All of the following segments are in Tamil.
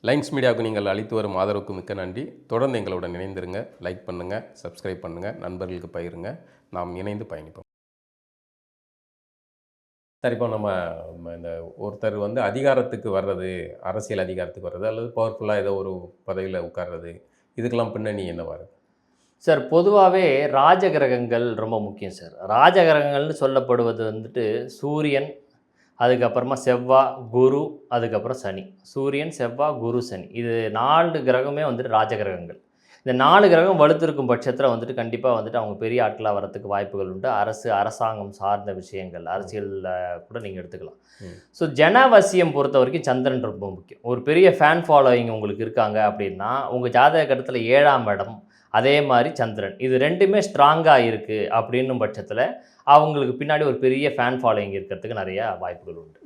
லைன்ஸ் மீடியாவுக்கு நீங்கள் அளித்து வரும் ஆதரவுக்கு மிக்க நன்றி. தொடர்ந்து எங்களுடன் இணைந்திருங்க. லைக் பண்ணுங்கள், சப்ஸ்கிரைப் பண்ணுங்கள், நண்பர்களுக்கு பகிருங்க. நாம் இணைந்து பயணிப்போம். சார், இப்போ நம்ம இந்த ஒருத்தர் அதிகாரத்துக்கு வர்றது, அரசியல் அதிகாரத்துக்கு வர்றது அல்லது பவர்ஃபுல்லாக ஏதோ ஒரு பதவியில் உட்கார்றது, இதுக்கெல்லாம் பின்னணி என்னவா இருக்கு? சார், பொதுவாகவே ராஜகிரகங்கள் ரொம்ப முக்கியம் சார். ராஜகிரகங்கள்னு சொல்லப்படுவது சூரியன், அதுக்கப்புறமா செவ்வாய், குரு, அதுக்கப்புறம் சனி. சூரியன், செவ்வாய், குரு, சனி. இது 4 கிரகமே ராஜகிரகங்கள். இந்த 4 கிரகம் வலுத்திருக்கும் பட்சத்தில் கண்டிப்பாக அவங்க பெரிய ஆட்களாக வரத்துக்கு வாய்ப்புகள் உண்டு. அரசாங்கம் சார்ந்த விஷயங்கள், அரசியலில் கூட நீங்கள் எடுத்துக்கலாம். ஸோ ஜனவசியம் பொறுத்த வரைக்கும் சந்திரன் ரொம்ப முக்கியம். ஒரு பெரிய ஃபேன் ஃபாலோயிங் உங்களுக்கு இருக்காங்க அப்படின்னா, உங்கள் ஜாதக கட்டத்தில் 7ஆம் இடம், அதே மாதிரி சந்திரன், இது 2மே ஸ்ட்ராங்காக இருக்குது அப்படின்னும் பட்சத்தில் அவங்களுக்கு பின்னாடி ஒரு பெரிய ஃபேன் ஃபாலோயிங் இருக்கிறதுக்கு நிறைய வாய்ப்புகள் உண்டு.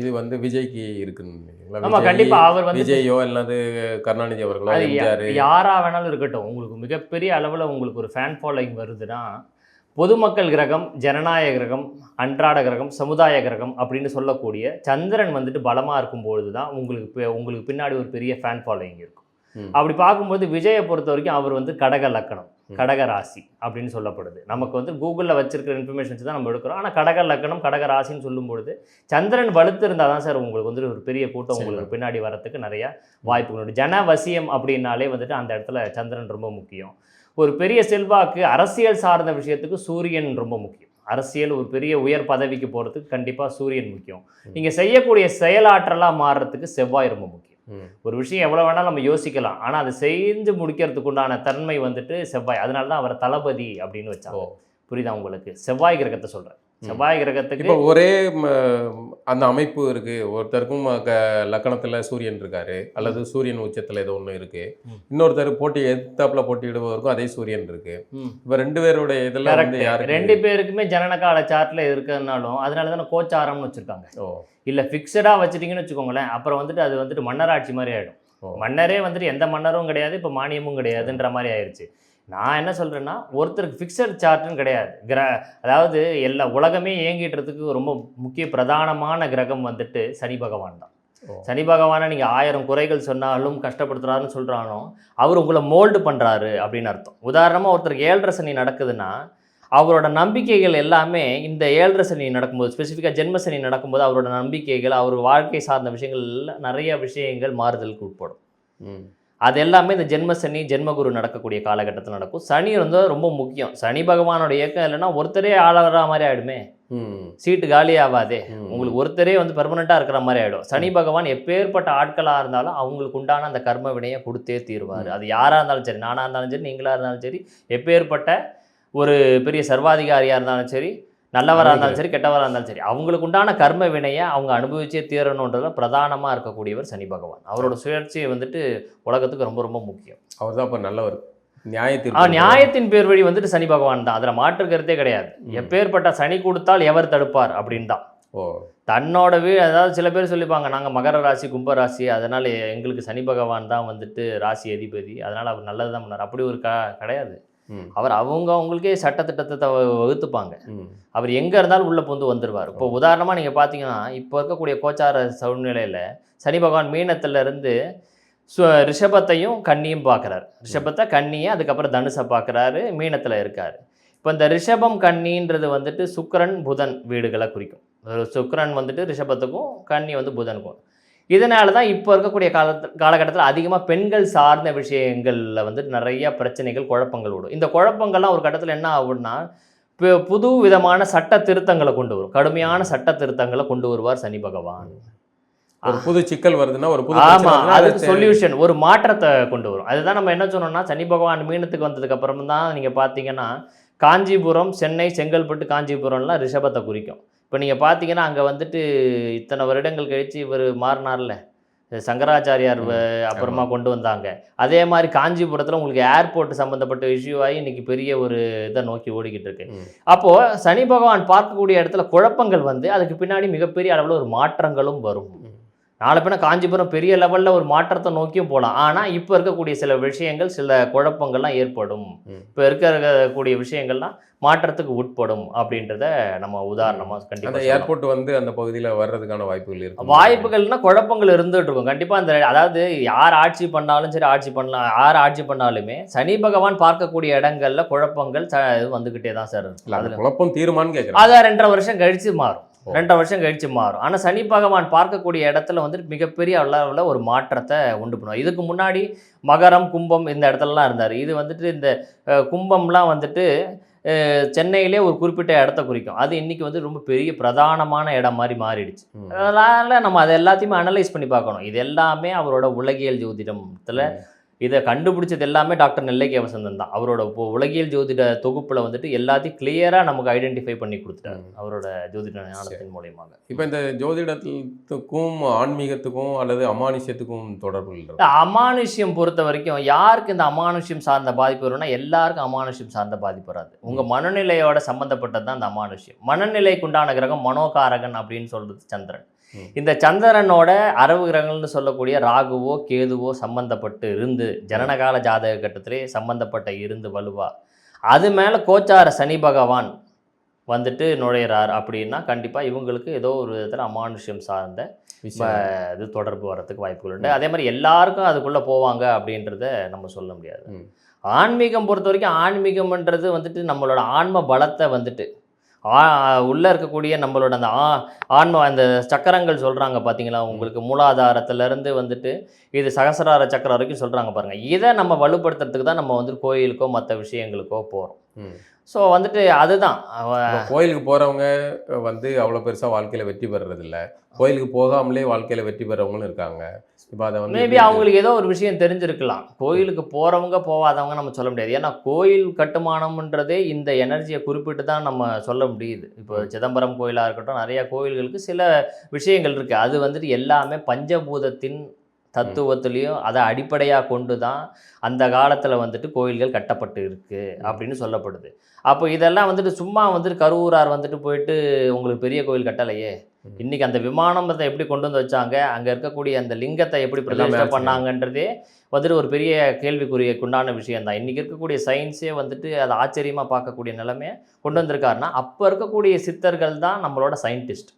இது விஜய்க்கு இருக்குன்னு. ஆமாம், கண்டிப்பாக. அவர் விஜயோ அல்லது கருணாநிதி அவர்களோ, யாராக வேணாலும் இருக்கட்டும், உங்களுக்கு மிகப்பெரிய அளவில் உங்களுக்கு ஒரு ஃபேன் ஃபாலோயிங் வருதுன்னா, பொதுமக்கள் கிரகம், ஜனநாயக கிரகம், அன்றாட கிரகம், சமுதாய கிரகம் அப்படின்னு சொல்லக்கூடிய சந்திரன் பலமாக இருக்கும்பொழுது தான் உங்களுக்கு பின்னாடி ஒரு பெரிய ஃபேன் ஃபாலோயிங் இருக்கும். அப்படி பார்க்கும்போது விஜயை பொறுத்த வரைக்கும் அவர் கடக லக்கணம், கடக ராசி அப்படின்னு சொல்லப்படுது. நமக்கு கூகுளில் வச்சிருக்கிற இன்ஃபர்மேஷன்ஸ் தான் நம்ம எடுக்கிறோம். ஆனால் கடக லக்கணம், கடக ராசின்னு சொல்லும்பொழுது சந்திரன் வலுத்து இருந்தால் தான் சார் உங்களுக்கு ஒரு பெரிய கூட்டம் உங்களுக்கு பின்னாடி வரத்துக்கு நிறையா வாய்ப்புகள் உண்டு. ஜனவசியம் அப்படின்னாலே அந்த இடத்துல சந்திரன் ரொம்ப முக்கியம். ஒரு பெரிய செல்வாக்கு, அரசியல் சார்ந்த விஷயத்துக்கு சூரியன் ரொம்ப முக்கியம். அரசியல் ஒரு பெரிய உயர் பதவிக்கு போகிறதுக்கு கண்டிப்பாக சூரியன் முக்கியம். நீங்கள் செய்யக்கூடிய செயலாற்றலாக மாறுறதுக்கு செவ்வாய் ரொம்ப முக்கியம். ஒரு விஷயம் எவ்வளோ வேணாலும் நம்ம யோசிக்கலாம், ஆனால் அதை செஞ்சு முடிக்கிறதுக்கு உண்டான தன்மை செவ்வாய். அதனால தான் அவரை தளபதி அப்படின்னு வச்சாங்க. புரியுதா உங்களுக்கு? செவ்வாய் கிரகத்தை சொல்கிறேன். செவ்வாய் கிரகத்துக்கு இப்போ ஒரே அந்த அமைப்பு இருக்குது. ஒருத்தருக்கும் லக்கணத்தில் சூரியன் இருக்காரு, அல்லது சூரியன் உச்சத்தில் ஏதோ ஒன்று இருக்குது. இன்னொருத்தர் எதிர்த்தாப்பில் போட்டியிடுவதற்கும் அதே சூரியன் இருக்குது. இப்போ 2 பேருடைய இதெல்லாம் யாரு? 2 பேருக்குமே ஜனனகால சார்ட்டில் இருக்கிறதுனாலும் அதனால தானே கோச்சாரம்னு வச்சுருக்காங்க. இல்லை ஃபிக்ஸடாக வச்சுட்டிங்கன்னு வச்சுக்கோங்களேன், அப்புறம் அது மன்னராட்சி மாதிரி ஆகிடும். மன்னரே எந்த மன்னரும் கிடையாது, இப்போ மானியமும் கிடையாதுன்ற மாதிரி ஆயிடுச்சு. நான் என்ன சொல்கிறேன்னா, ஒருத்தருக்கு ஃபிக்ஸட் சார்ட்டுன்னு கிடையாது. அதாவது எல்லா உலகமே இயங்கிட்டுறதுக்கு ரொம்ப முக்கிய பிரதானமான கிரகம் சனி பகவான் தான். சனி பகவானை நீங்கள் 1000 குறைகள் சொன்னாலும், கஷ்டப்படுத்துறாருன்னு சொல்கிறாலும், அவர் உங்களை மோல்டு பண்ணுறாரு அப்படின்னு அர்த்தம். உதாரணமாக ஒருத்தருக்கு 7.5 சனி நடக்குதுன்னா, அவரோட நம்பிக்கைகள் எல்லாமே இந்த 7.5 சனி நடக்கும்போது, ஸ்பெசிஃபிக்காக ஜென்ம சனி நடக்கும்போது அவரோட நம்பிக்கைகள், அவர் வாழ்க்கை சார்ந்த விஷயங்கள் நிறைய விஷயங்கள் மாறுதலுக்கு உட்படும். அது எல்லாமே இந்த ஜென்மசனி, ஜென்மகுரு நடக்கக்கூடிய காலகட்டத்தில் நடக்கும். சனி ரொம்ப முக்கியம். சனி பகவானோட இயக்கம் இல்லைன்னா ஒருத்தரே ஆளற மாதிரி ஆகிடுமே, சீட்டு காலி ஆகாதே. உங்களுக்கு ஒருத்தரே பெர்மனெண்ட்டாக இருக்கிற மாதிரி ஆகிடும். சனி பகவான் எப்பேற்பட்ட ஆட்களாக இருந்தாலும் அவங்களுக்கு உண்டான அந்த கர்ம வினையை கொடுத்தே தீருவார். அது யாராக இருந்தாலும் சரி, நானாக இருந்தாலும் சரி, நீங்களாக இருந்தாலும் சரி, எப்பேற்பட்ட ஒரு பெரிய சர்வாதிகாரியாக இருந்தாலும் சரி, நல்லவராக இருந்தாலும் சரி, கெட்டவராக இருந்தாலும் சரி, அவங்களுக்கு உண்டான கர்ம வினையை அவங்க அனுபவிச்சே தீரணுன்றதுல பிரதானமாக இருக்கக்கூடியவர் சனி பகவான். அவரோட சுழற்சியை உலகத்துக்கு ரொம்ப ரொம்ப முக்கியம். அவர் தான் இப்போ நல்லவர். நியாயத்தின் பேர் வழி சனி பகவான் தான், அதில் மாற்று கருத்தே கிடையாது. எப்பேற்பட்ட சனி கொடுத்தால் எவர் தடுப்பார் அப்படின்னு தான். தன்னோட அதாவது சில பேர் சொல்லிப்பாங்க, நாங்கள் மகர ராசி, கும்ப ராசி, அதனால் எங்களுக்கு சனி பகவான் தான் ராசி அதிபதி, அதனால் அவர் நல்லது தான் பண்ணார். அப்படி ஒரு கிடையாது. அவர் அவங்களுக்கே சட்டத்திட்டத்தை வகுத்துப்பாங்க. அவர் எங்கே இருந்தாலும் உள்ளே புந்து வந்துடுவார். இப்போ உதாரணமாக நீங்கள் பார்த்தீங்கன்னா, இப்போ இருக்கக்கூடிய கோச்சார சூழ்நிலையில் சனி பகவான் மீனத்திலிருந்து ரிஷபத்தையும் கன்னியும் பார்க்குறாரு. ரிஷபத்தை, கன்னியை, அதுக்கப்புறம் தனுசை பார்க்குறாரு, மீனத்தில் இருக்கார். இப்போ இந்த ரிஷபம் கன்னின்றது சுக்கிரன் புதன் வீடுகளை குறிக்கும். சுக்கிரன் ரிஷபத்துக்கும், கன்னி புதனுக்கும். இதனால தான் இப்போ இருக்கக்கூடிய காலகட்டத்தில் அதிகமாக பெண்கள் சார்ந்த விஷயங்களில் நிறைய பிரச்சனைகள், குழப்பங்கள் விடும். இந்த குழப்பங்கள்லாம் ஒரு கட்டத்தில் என்ன ஆகும்னா, புது விதமான சட்ட திருத்தங்களை கொண்டு வரும். கடுமையான சட்ட திருத்தங்களை கொண்டு வருவார் சனி பகவான். ஒரு புது சிக்கல் வருதுன்னா, ஒரு புது, ஆமாம், அதுக்கு சொல்யூஷன், ஒரு மாற்றத்தை கொண்டு வரும். அதுதான் நம்ம என்ன சொன்னோம்னா, சனி பகவான் மீனத்துக்கு வந்ததுக்கு அப்புறம் தான் நீங்கள் பார்த்தீங்கன்னா, காஞ்சிபுரம், சென்னை, செங்கல்பட்டு, காஞ்சிபுரம்லாம் ரிஷபத்தை குறிக்கும். இப்போ நீங்கள் பார்த்தீங்கன்னா, அங்கே இத்தனை வருடங்கள் கழித்து இவர் மாறினார்ல, சங்கராச்சாரியார் அப்புறமா கொண்டு வந்தாங்க. அதே மாதிரி காஞ்சிபுரத்தில் உங்களுக்கு ஏர்போர்ட் சம்மந்தப்பட்ட இஷ்யூ ஆகி இன்றைக்கி பெரிய ஒரு இதை நோக்கி ஓடிக்கிட்டு இருக்கு. அப்போது சனி பகவான் பார்க்கக்கூடிய இடத்துல குழப்பங்கள் அதுக்கு பின்னாடி மிகப்பெரிய அளவில் ஒரு மாற்றங்களும் வரும். நாளை பின்ன காஞ்சிபுரம் பெரிய லெவலில் ஒரு மாற்றத்தை நோக்கியும் போகலாம். ஆனால் இப்போ இருக்கக்கூடிய சில விஷயங்கள் சில குழப்பங்கள்லாம் ஏற்படும். இப்போ இருக்கக்கூடிய விஷயங்கள்லாம் மாற்றத்துக்கு உட்படும் அப்படின்றத நம்ம உதாரணமாக அந்த கண்டிப்பாக ஏர்போர்ட் வந்து அந்த பகுதியில் வர்றதுக்கான வாய்ப்புகள் இருக்கு. வாய்ப்புகள்னா குழப்பங்கள் இருந்துகிட்டு இருக்கும் கண்டிப்பாக. அந்த அதாவது யார் ஆட்சி பண்ணாலும் சரி, யார் ஆட்சி பண்ணாலுமே சனி பகவான் பார்க்கக்கூடிய இடங்கள்ல குழப்பங்கள் வந்துக்கிட்டே தான் சார் இருக்கும். அதில் குழப்பம் தீர்மான்னு கேட்குறேன். அதான் 2.5 வருஷம் கழிச்சு மாறும். 2.5 வருஷம் கழிச்சு மாறும். ஆனால் சனி பகவான் பார்க்கக்கூடிய இடத்துல வந்துட்டு மிகப்பெரிய அளவில் ஒரு மாற்றத்தை உண்டு பண்ணுவார். இதுக்கு முன்னாடி மகரம் கும்பம் இந்த இடத்துலலாம் இருந்தார். இது வந்துட்டு இந்த கும்பம்லாம் வந்துட்டு சென்னையிலே ஒரு குறிப்பிட்ட இடத்த குறிக்கும். அது இன்னைக்கு வந்து ரொம்ப பெரிய பிரதானமான இடம் மாதிரி மாறிடுச்சு. அதனால் நம்ம அதை எல்லாத்தையுமே அனலைஸ் பண்ணி பார்க்கணும். இது எல்லாமே அவரோட உலகியல் ஜோதிடத்தில் இதை கண்டுபிடிச்சது எல்லாமே டாக்டர் நெல்லைக்கே வசந்தன் தான். அவரோட உலகியல் ஜோதிட தொகுப்பில் வந்துட்டு எல்லாத்தையும் கிளியராக நமக்கு ஐடென்டிஃபை பண்ணி கொடுத்துட்டாரு அவரோட ஜோதிட ஞானத்தின் மூலயமாக. இப்போ இந்த ஜோதிடத்துக்கும் ஆன்மீகத்துக்கும் அல்லது அமானுஷ்யத்துக்கும் தொடர்பு இல்லை. அமானுஷ்யம் பொறுத்த வரைக்கும் யாருக்கு இந்த அமானுஷ்யம் சார்ந்த பாதிப்பு வரும்னா எல்லாருக்கும் அமானுஷ்யம் சார்ந்த பாதிப்பு வராது. உங்கள் மனநிலையோட சம்மந்தப்பட்டது தான் அந்த அமானுஷ்யம். மனநிலைக்கு உண்டான கிரகம் மனோகாரகன் அப்படின்னு சொல்றது சந்திரன். இந்த சந்திரனோட அரவு கிரகங்கள்னு சொல்லக்கூடிய ராகுவோ கேதுவோ சம்பந்தப்பட்டு இருந்து ஜனனகால ஜாதக கட்டத்திலே சம்பந்தப்பட்ட இருந்து வலுவா அது மேலே கோச்சார சனி பகவான் வந்துட்டு நுழையிறார் அப்படின்னா கண்டிப்பாக இவங்களுக்கு ஏதோ ஒரு விதத்தில் அமானுஷ்யம் சார்ந்த இது தொடர்பு வரத்துக்கு வாய்ப்புகள் உண்டு. அதே மாதிரி எல்லாருக்கும் அதுக்குள்ளே போவாங்க அப்படின்றத நம்ம சொல்ல முடியாது. ஆன்மீகம் பொறுத்த வரைக்கும் ஆன்மீகம்ன்றது வந்துட்டு நம்மளோட ஆன்ம பலத்தை வந்துட்டு உள்ளே இருக்கக்கூடிய நம்மளோட அந்த ஆன்ம அந்த சக்கரங்கள் சொல்கிறாங்க பார்த்தீங்களா, உங்களுக்கு மூலாதாரத்துலேருந்து வந்துட்டு இது சகசிரார சக்கரம் வரைக்கும் சொல்கிறாங்க பாருங்கள். இதை நம்ம வலுப்படுத்துறதுக்கு தான் நம்ம வந்து கோயிலுக்கோ மற்ற விஷயங்களுக்கோ போகிறோம். ஸோ வந்துட்டு அதுதான் கோயிலுக்கு போகிறவங்க வந்து அவ்வளோ பெருசாக வாழ்க்கையில் வெற்றி பெறுறதில்ல. கோயிலுக்கு போகாமலே வாழ்க்கையில் வெற்றி பெறவங்களும் இருக்காங்க. இப்போ அதை வந்து மேபி அவங்களுக்கு ஏதோ ஒரு விஷயம் தெரிஞ்சிருக்கலாம். கோயிலுக்கு போகிறவங்க போகாதவங்க நம்ம சொல்ல முடியாது. ஏன்னா கோயில் கட்டுமானம்ன்றதே இந்த எனர்ஜியை குறிப்பிட்டு தான் நம்ம சொல்ல முடியுது. இப்போ சிதம்பரம் கோயிலாக இருக்கட்டும், நிறையா கோயில்களுக்கு சில விஷயங்கள் இருக்குது. அது வந்துட்டு எல்லாமே பஞ்சபூதத்தின் தத்துவத்துலேயும் அதை அடிப்படையாக கொண்டு தான் அந்த காலத்தில் வந்துட்டு கோயில்கள் கட்டப்பட்டு இருக்குது அப்படின்னு சொல்லப்படுது. அப்போ இதெல்லாம் வந்துட்டு சும்மா வந்துட்டு கரூரார் வந்துட்டு போயிட்டு உங்களுக்கு பெரிய கோயில் கட்டலையே, இன்றைக்கி அந்த விமானத்தை எப்படி கொண்டு வந்து வச்சாங்க, அங்கே இருக்கக்கூடிய அந்த லிங்கத்தை எப்படி பிரதிஷ்டை பண்ணாங்கன்றதே வந்துட்டு ஒரு பெரிய கேள்விக்குறியக்குண்டான விஷயந்தான். இன்றைக்கி இருக்கக்கூடிய சயின்ஸே வந்துட்டு அதை ஆச்சரியமாக பார்க்கக்கூடிய நிலைமையை கொண்டு வந்திருக்காருன்னா அப்போ இருக்கக்கூடிய சித்தர்கள் தான் நம்மளோட சயின்டிஸ்ட்.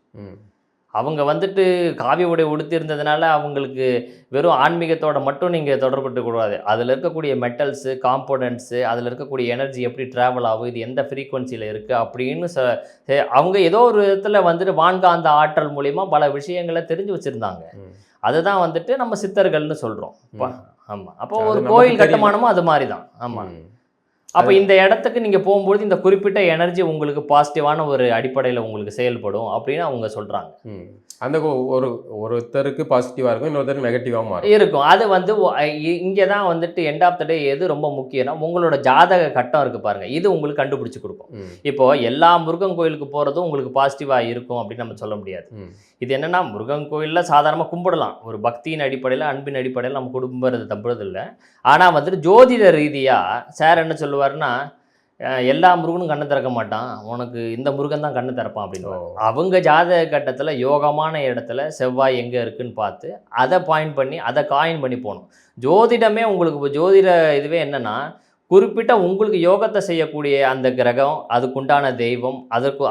அவங்க வந்துட்டு காவிய உடை உடுத்திருந்ததுனால அவங்களுக்கு வெறும் ஆன்மீகத்தோட மட்டும் நீங்கள் தொடர்புட்டுக்கூடாது. அதில் இருக்கக்கூடிய மெட்டல்ஸு, காம்போனன்ட்ஸு, அதில் இருக்கக்கூடிய எனர்ஜி எப்படி ட்ராவல் ஆகும், இது எந்த ஃப்ரீக்குவன்சியில் இருக்குது அப்படின்னு அவங்க ஏதோ ஒரு விதத்தில் வந்துட்டு வான்காந்த ஆற்றல் மூலிமா பல விஷயங்களை தெரிஞ்சு வச்சுருந்தாங்க. அதுதான் வந்துட்டு நம்ம சித்தர்கள்னு சொல்கிறோம். ஆமாம். அப்போ ஒரு கோயில் கட்டுமானமும் அது மாதிரி தான். ஆமாம். அப்போ இந்த இடத்துக்கு நீங்கள் போகும்போது இந்த குறிப்பிட்ட எனர்ஜி உங்களுக்கு பாசிட்டிவான ஒரு அடிப்படையில் உங்களுக்கு செயல்படும் அப்படின்னு அவங்க சொல்கிறாங்க. அந்த ஒருத்தருக்கு பாசிட்டிவாக இருக்கும், இன்னொருத்தருக்கு நெகட்டிவாக மாறும் இருக்கும். அது வந்து இங்கே தான் வந்துட்டு எண்ட் ஆஃப் த டே எது ரொம்ப முக்கியம்னா உங்களோட ஜாதக கட்டம் இருக்குது பாருங்கள், இது உங்களுக்கு கண்டுபிடிச்சி கொடுக்கும். இப்போது எல்லா முருகன் கோயிலுக்கு போகிறதும் உங்களுக்கு பாசிட்டிவாக இருக்கும் அப்படின்னு நம்ம சொல்ல முடியாது. இது என்னென்னா முருகன் கோயிலில் சாதாரணமாக கும்பிடலாம், ஒரு பக்தியின் அடிப்படையில் அன்பின் அடிப்படையில் நம்ம கும்பிடுறது தப்புறதில்லை. ஆனால் வந்துட்டு ஜோதிட ரீதியாக சார் என்ன சொல்லுவார்னா, எல்லா முருகனும் கண்ணை திறக்க மாட்டான், உனக்கு இந்த முருகன் தான் கண்ணை திறப்பான் அப்படின்னு. அவங்க ஜாதக கட்டத்தில் யோகமான இடத்துல செவ்வாய் எங்கே இருக்குன்னு பார்த்து அதை பாயிண்ட் பண்ணி அதை காயின் பண்ணி போகணும். ஜோதிடமே உங்களுக்கு ஜோதிட இதுவே என்னென்னா குறிப்பிட்ட உங்களுக்கு யோகத்தை செய்யக்கூடிய அந்த கிரகம், அதுக்குண்டான தெய்வம்,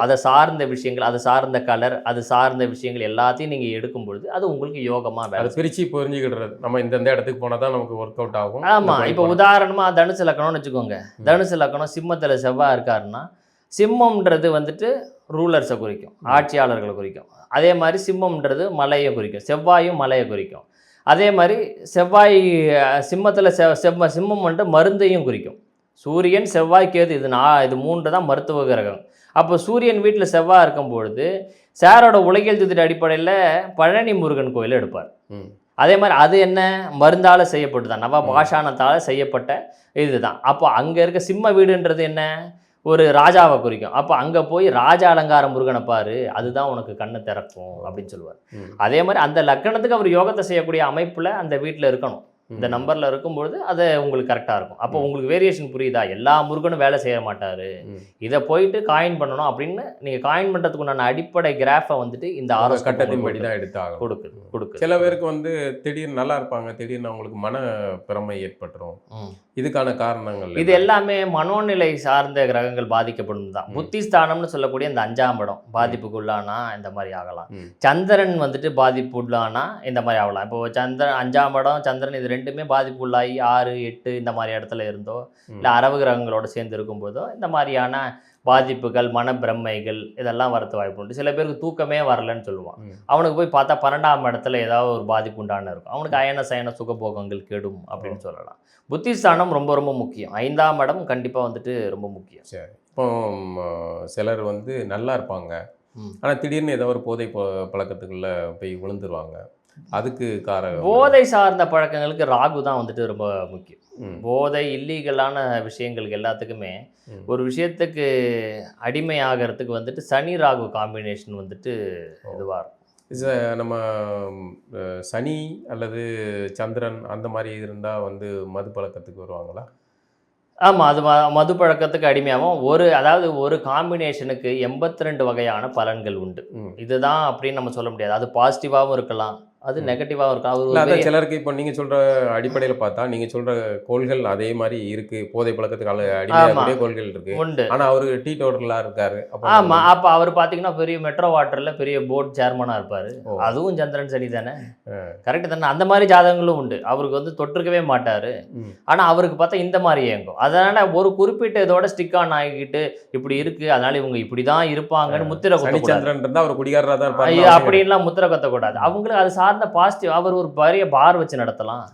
அதை சார்ந்த விஷயங்கள், அதை சார்ந்த கலர், அது சார்ந்த விஷயங்கள் எல்லாத்தையும் நீங்கள் எடுக்கும் பொழுது அது உங்களுக்கு யோகமாக வேலை பிரித்து புரிஞ்சுக்கிடுறது. நம்ம இந்த இடத்துக்கு போனால் தான் நமக்கு ஒர்க் அவுட் ஆகும். ஆமாம். இப்போ உதாரணமாக தனுசு லக்கணம்னு வச்சுக்கோங்க. தனுசு லக்கணம் சிம்மத்தில் செவ்வாய் இருக்காருன்னா சிம்மம்ன்றது வந்துட்டு ரூலர்ஸை குறிக்கும், ஆட்சியாளர்களை குறிக்கும். அதே மாதிரி சிம்மம்ன்றது மலையை குறிக்கும், செவ்வாயும் மலையை குறிக்கும். அதே மாதிரி செவ்வாய் சிம்மத்தில் சிம்மம் வந்துட்டு மருந்தையும் குறிக்கும். சூரியன் செவ்வாய் கேது இது 3 தான் மருத்துவ கிரகம். அப்போ சூரியன் வீட்டில் செவ்வாய் இருக்கும்பொழுது சாரோட உலகியல் ஜோதிட அடிப்படையில் பழனி முருகன் கோயில் எடுப்பார். அதே மாதிரி அது என்ன மருந்தால் செய்யப்பட்டு தான், நவ பாஷாணத்தால் செய்யப்பட்ட இதுதான். அப்போ அங்கே இருக்க சிம்ம வீடுன்றது என்ன, ஒரு ராஜாவை குறிக்கும். அப்போ அங்கே போய் ராஜா அலங்கார முருகனை பாரு, அதுதான் உனக்கு கண்ணை திறக்கும் அப்படின்னு சொல்லுவார். அதே மாதிரி அந்த லக்கணத்துக்கு அவர் யோகத்தை செய்யக்கூடிய அமைப்பில் அந்த வீட்டில் இருக்கணும். இந்த நம்பரில் இருக்கும்பொழுது அது உங்களுக்கு கரெக்டாக இருக்கும். அப்போ உங்களுக்கு வேரியேஷன் புரியுதா? எல்லா முருகனும் வேலை செய்ய மாட்டார், இதை போயிட்டு காயின் பண்ணணும் அப்படின்னு நீங்கள் காயின் பண்ணுறதுக்கு உண்டான அடிப்படை கிராஃபை வந்துட்டு இந்த கட்டத்தின் படி தான் எடுத்து கொடுக்குது. சில பேருக்கு வந்து திடீர்னு நல்லா இருப்பாங்க, திடீர்னு அவங்களுக்கு மன பிரமை ஏற்பட்டுரும். இதுக்கான காரணங்கள் இது எல்லாமே மனோநிலை சார்ந்த கிரகங்கள் பாதிக்கப்படும் தான். புத்திஸ்தானம்னு சொல்லக்கூடிய இந்த 5ஆம் இடம் பாதிப்புக்குள்ளானா இந்த மாதிரி ஆகலாம். சந்திரன் வந்துட்டு பாதிப்புள்ளானா இந்த மாதிரி ஆகலாம். இப்போ சந்திரன் 5ஆம் இடம் சந்திரன் இது ரெண்டுமே பாதிப்புள்ளாகி 6, 8 இந்த மாதிரி இடத்துல இருந்தோ இல்லை அரவு கிரகங்களோட சேர்ந்து இருக்கும்போதோ இந்த மாதிரியான பாதிப்புகள், மனப்பிரமைகள் இதெல்லாம் வரது வாய்ப்பு உண்டு. சில பேருக்கு தூக்கமே வரலன்னு சொல்லுவான். அவனுக்கு போய் பார்த்தா 12ஆம் இடத்துல ஏதாவது ஒரு பாதிப்பு உண்டான இருக்கும். அவனுக்கு அயன சயன சுகபோகங்கள் கெடும் அப்படின்னு சொல்லலாம். புத்திஸ்தானம் ரொம்ப ரொம்ப முக்கியம். 5ஆம் இடம் கண்டிப்பாக வந்துட்டு ரொம்ப முக்கியம். சரி, இப்போ சிலர் வந்து நல்லா இருப்பாங்க, ஆனால் திடீர்னு ஏதோ ஒரு போதை பழக்கத்துக்குள்ள போய் விழுந்துருவாங்க. அதுக்கு காரணம் போதை சார்ந்த பழக்கங்களுக்கு ராகு தான் வந்துட்டு ரொம்ப முக்கியம். போதை இல்லீகலான விஷயங்களுக்கு எல்லாத்துக்குமே ஒரு விஷயத்துக்கு அடிமை ஆகிறதுக்கு வந்துட்டு சனி ராகு காம்பினேஷன் வந்துட்டு இதுவாக இருக்கும். நம்ம சனி அல்லது சந்திரன் அந்த மாதிரி இருந்தால் வந்து மது பழக்கத்துக்கு வருவாங்களா? ஆமாம், அது மது பழக்கத்துக்கு அடிமையாகவும் அதாவது ஒரு காம்பினேஷனுக்கு 82 வகையான பலன்கள் உண்டு. இதுதான் அப்படின்னு நம்ம சொல்ல முடியாது. அது பாசிட்டிவாகவும் இருக்கலாம், அது நெகட்டிவாகவும் இருக்கலாம். அது சிலருக்கு இப்போ நீங்கள் சொல்கிற அடிப்படையில் பார்த்தா நீங்கள் சொல்கிற கோள்கள் அதே மாதிரி இருக்குது. போதை பழக்கத்துக்கு அடிமையாக கோள்கள் இருக்குது உண்டு. ஆனால் அவர் டீ டோட்டலாக இருக்காரு. ஆமாம், அப்போ அவர் பார்த்தீங்கன்னா பெரிய மெட்ரோ வாட்டரில் பெரிய போர்ட் சேர்மனாக இருப்பார். அதுவும் சந்திரன் சனி தானே, கரெக்டு தானே? அந்த மாதிரி ஜாதகங்களும் உண்டு. அவருக்கு வந்து தொற்றுக்கவே மாட்டார், ஆனால் அவருக்கு பார்த்தா இந்த மாதிரி இயங்கும். அதனால் ஒரு குறிப்பிட்ட இதோட ஸ்டிக் ஆன் ஆகிக்கிட்டு இப்படி இருக்குது அதனால் இவங்க இப்படி தான் இருப்பாங்கன்னு முத்திரை சந்திரன் இருந்தால் அவர் குடிகாரராக தான் இருப்பாங்க அப்படின்லாம் முத்திரை கொத்தக்கூடாது. அவங்களுக்கு அது சார்ந்த பாசிட்டிவ். அவர் ஒரு பெரிய பார் வச்சு நடத்தலாம்,